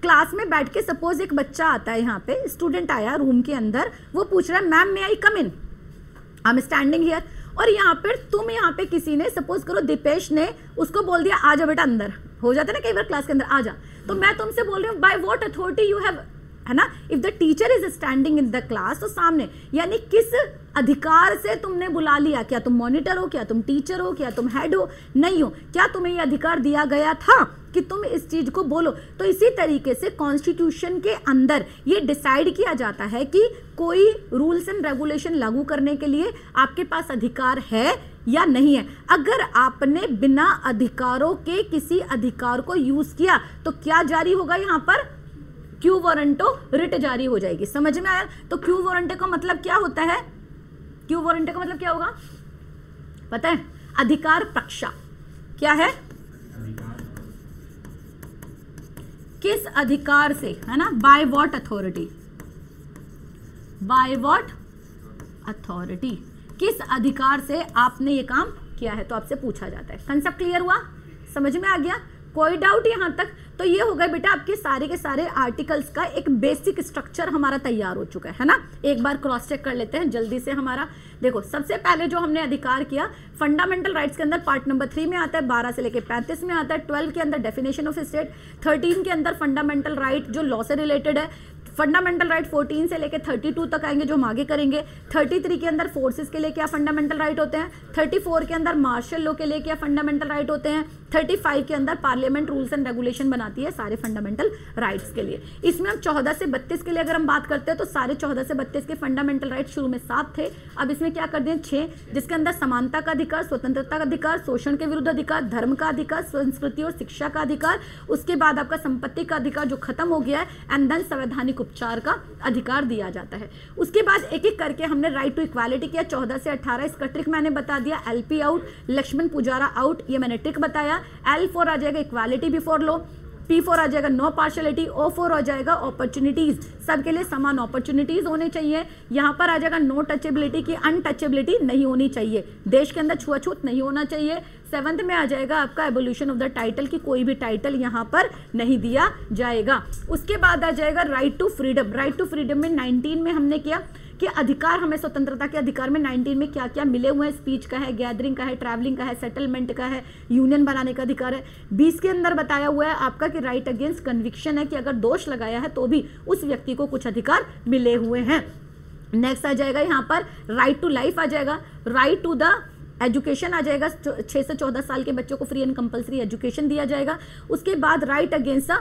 क्लास में बैठ के सपोज एक बच्चा आता है, यहाँ पे स्टूडेंट आया रूम के अंदर, वो पूछ रहा है ma'am may I come in, I am standing here, और यहाँ पर तुम यहाँ पे किसी ने सपोज करो दीपेश ने उसको बोल दिया आ जा बेटा अंदर, हो जाता है ना कई बार क्लास के अंदर आ जा, तो मैं तुमसे बोल रही हूँ by what authority you have, है ना, if the teacher is standing in the class, तो सामने यानी किस अधिकार से तुमने बुला लिया, क्या तुम मॉनिटर हो, क्या तुम टीचर हो, क्या तुम हेड हो, नहीं हो, क्या तुम्हें यह अधिकार दिया गया था कि तुम इस चीज को बोलो। तो इसी तरीके से कॉन्स्टिट्यूशन के अंदर ये डिसाइड किया जाता है कि कोई रूल्स एंड रेगुलेशन लागू करने के लिए आपके पास अधिकार है या नहीं है। अगर आपने बिना अधिकारों के किसी अधिकार को यूज किया तो क्या जारी होगा, यहाँ पर क्यू वारंटो रिट जारी हो जाएगी। समझ में आया? तो क्यू वारंटे का मतलब क्या होता है, क्यू वारंटे का मतलब क्या होगा पता है? अधिकार पक्षा। क्या है? किस अधिकार से, है ना, by what authority, by what authority, किस अधिकार से आपने ये काम किया है, तो आपसे पूछा जाता है। कंसेप्ट क्लियर हुआ, समझ में आ गया? कोई डाउट यहाँ तक? तो ये हो गए बेटा आपके सारे के सारे आर्टिकल्स का एक बेसिक स्ट्रक्चर हमारा तैयार हो चुका है ना। एक बार क्रॉस चेक कर लेते हैं जल्दी से हमारा। देखो सबसे पहले जो हमने अधिकार किया फंडामेंटल राइट्स के अंदर पार्ट नंबर 3 में आता है, 12 से लेकर 35 में आता है, 12 के अंदर डेफिनेशन ऑफ स्टेट, 13 के अंदर फंडामेंटल राइट जो लॉ से रिलेटेड है, फंडामेंटल राइट 14 से लेकर 32 तक आएंगे जो हम आगे करेंगे। 33 के अंदर फोर्सेस के लिए क्या फंडामेंटल राइट होते हैं, 34 के अंदर मार्शल लॉ के लिए क्या फंडामेंटल राइट होते हैं, 35 के अंदर पार्लियामेंट रूल्स एंड रेगुलेशन बनाती है सारे फंडामेंटल राइट्स के लिए। इसमें हम 14 से 32 के लिए अगर हम बात करते हैं तो सारे 14 से 32 के फंडामेंटल राइट शुरू में 7 थे, अब इसमें क्या कर दिए 6, जिसके अंदर समानता का अधिकार, स्वतंत्रता का अधिकार, शोषण के विरुद्ध अधिकार, धर्म का अधिकार, संस्कृति और शिक्षा का अधिकार, उसके बाद आपका संपत्ति का अधिकार जो खत्म हो गया है, एंड देन संवैधानिक उपचार का अधिकार दिया जाता है। उसके बाद एक एक करके हमने राइट टू इक्वालिटी किया 14 से 18, इसका ट्रिक मैंने बता दिया, LP out, Laxman Pujara out, ये मैंने ट्रिक बताया। L4 आ जाएगा इक्वालिटी बिफोर लॉ, P4 आ जाएगा नो पार्शलिटी, O4 आ जाएगा अपॉर्चुनिटीज, सबके लिए समान अपॉर्चुनिटीज होने चाहिए। यहाँ पर आ जाएगा नो टचेबिलिटी की अनटचेबिलिटी नहीं होनी चाहिए, देश के अंदर छुआछूत नहीं होना चाहिए। 7th में आ जाएगा आपका एवोल्यूशन ऑफ द टाइटल की कोई भी टाइटल यहाँ पर नहीं दिया जाएगा। उसके बाद आ जाएगा right to freedom, right to freedom में 19 में हमने किया कि अधिकार हमें स्वतंत्रता के अधिकार में 19 में क्या क्या मिले हुए हैं, स्पीच का है, गैदरिंग का है, ट्रैवलिंग का है, सेटलमेंट का है, यूनियन बनाने का अधिकार है। 20 के अंदर बताया हुआ है आपका कि राइट अगेंस्ट कन्विक्शन है कि अगर दोष लगाया है तो भी उस व्यक्ति को कुछ अधिकार मिले हुए हैं। नेक्स्ट आ जाएगा यहाँ पर राइट टू लाइफ आ जाएगा, राइट टू द एजुकेशन आ जाएगा, 6 से 14 साल के बच्चों को फ्री एंड कंपलसरी एजुकेशन दिया जाएगा। उसके बाद राइट अगेंस्ट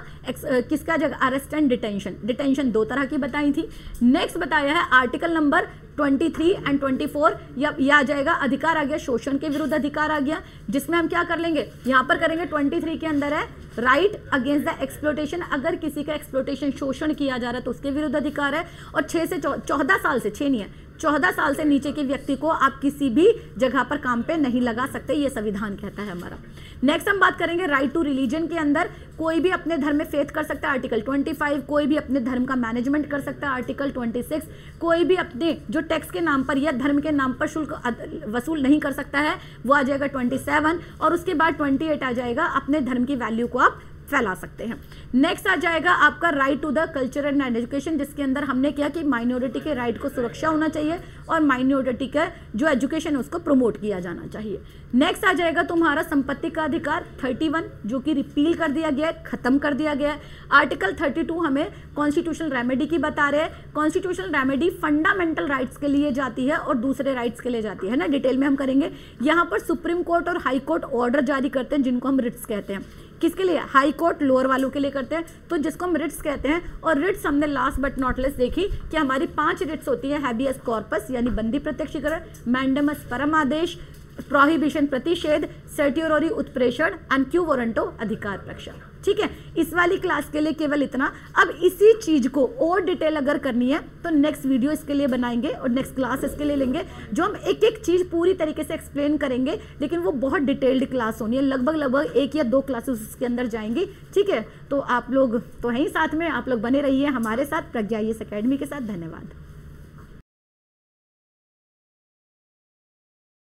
किसका जगह अरेस्ट एंड डिटेंशन, डिटेंशन 2 तरह की बताई थी। नेक्स्ट बताया है आर्टिकल नंबर 23 एंड 24, यह आ जाएगा अधिकार आ गया, शोषण के विरुद्ध अधिकार आ गया, जिसमें हम क्या कर लेंगे यहाँ पर करेंगे 23 के अंदर है राइट अगेंस्ट द एक्सप्लोटेशन, अगर किसी का एक्सप्लोटेशन शोषण किया जा रहा है तो उसके विरुद्ध अधिकार है। और 6 से 14 साल से 6 नहीं है 14 साल से नीचे के व्यक्ति को आप किसी भी जगह पर काम पे नहीं लगा सकते, ये संविधान कहता है हमारा। नेक्स्ट हम बात करेंगे राइट टू रिलीजन के अंदर, कोई भी अपने धर्म में फेथ कर सकता है आर्टिकल 25, कोई भी अपने धर्म का मैनेजमेंट कर सकता है आर्टिकल 26, कोई भी अपने जो टैक्स के नाम पर या धर्म के नाम पर शुल्क वसूल नहीं कर सकता है वो आ जाएगा 27, और उसके बाद 28 आ जाएगा अपने धर्म की वैल्यू को आप फैला सकते हैं। नेक्स्ट आ जाएगा आपका right to the culture and education, जिसके अंदर हमने किया कि माइनॉरिटी के राइट को सुरक्षा होना चाहिए और माइनॉरिटी का जो एजुकेशन है उसको प्रमोट किया जाना चाहिए। नेक्स्ट आ जाएगा तुम्हारा संपत्ति का अधिकार 31 जो कि रिपील कर दिया गया है, खत्म कर दिया गया है। आर्टिकल 32 हमें कॉन्स्टिट्यूशनल रेमेडी की बता रहे हैं, कॉन्स्टिट्यूशनल रेमेडी फंडामेंटल राइट्स के लिए जाती है और दूसरे राइट्स के लिए जाती है ना, डिटेल में हम करेंगे। यहाँ पर सुप्रीम कोर्ट और हाई कोर्ट ऑर्डर जारी करते हैं जिनको हम रिट्स कहते हैं, किसके लिए? हाई कोर्ट लोअर वालों के लिए करते हैं, तो जिसको हम रिट्स कहते हैं। और रिट्स हमने लास्ट बट नॉट लेस देखी कि हमारी 5 रिट्स होती है, हैबियस कॉर्पस यानी बंदी प्रत्यक्षीकरण, मैंडेमस परम आदेश, प्रोहिबिशन प्रतिषेध, सर्टियोरी उत्प्रेषण, अनक्यू वारंटो अधिकार रक्षा। ठीक है, इस वाली क्लास के लिए केवल इतना। अब इसी चीज को और डिटेल अगर करनी है तो नेक्स्ट वीडियो इसके लिए बनाएंगे और नेक्स्ट क्लास इसके लिए लेंगे, जो हम एक एक चीज पूरी तरीके से एक्सप्लेन करेंगे, लेकिन वो बहुत डिटेल्ड क्लास होनी है, लगभग 1 या 2 क्लासेस उसके अंदर जाएंगी। ठीक है, तो आप लोग तो हैं ही साथ में, आप लोग बने रहिए हमारे साथ प्रज्ञा IAS अकेडमी के साथ। धन्यवाद।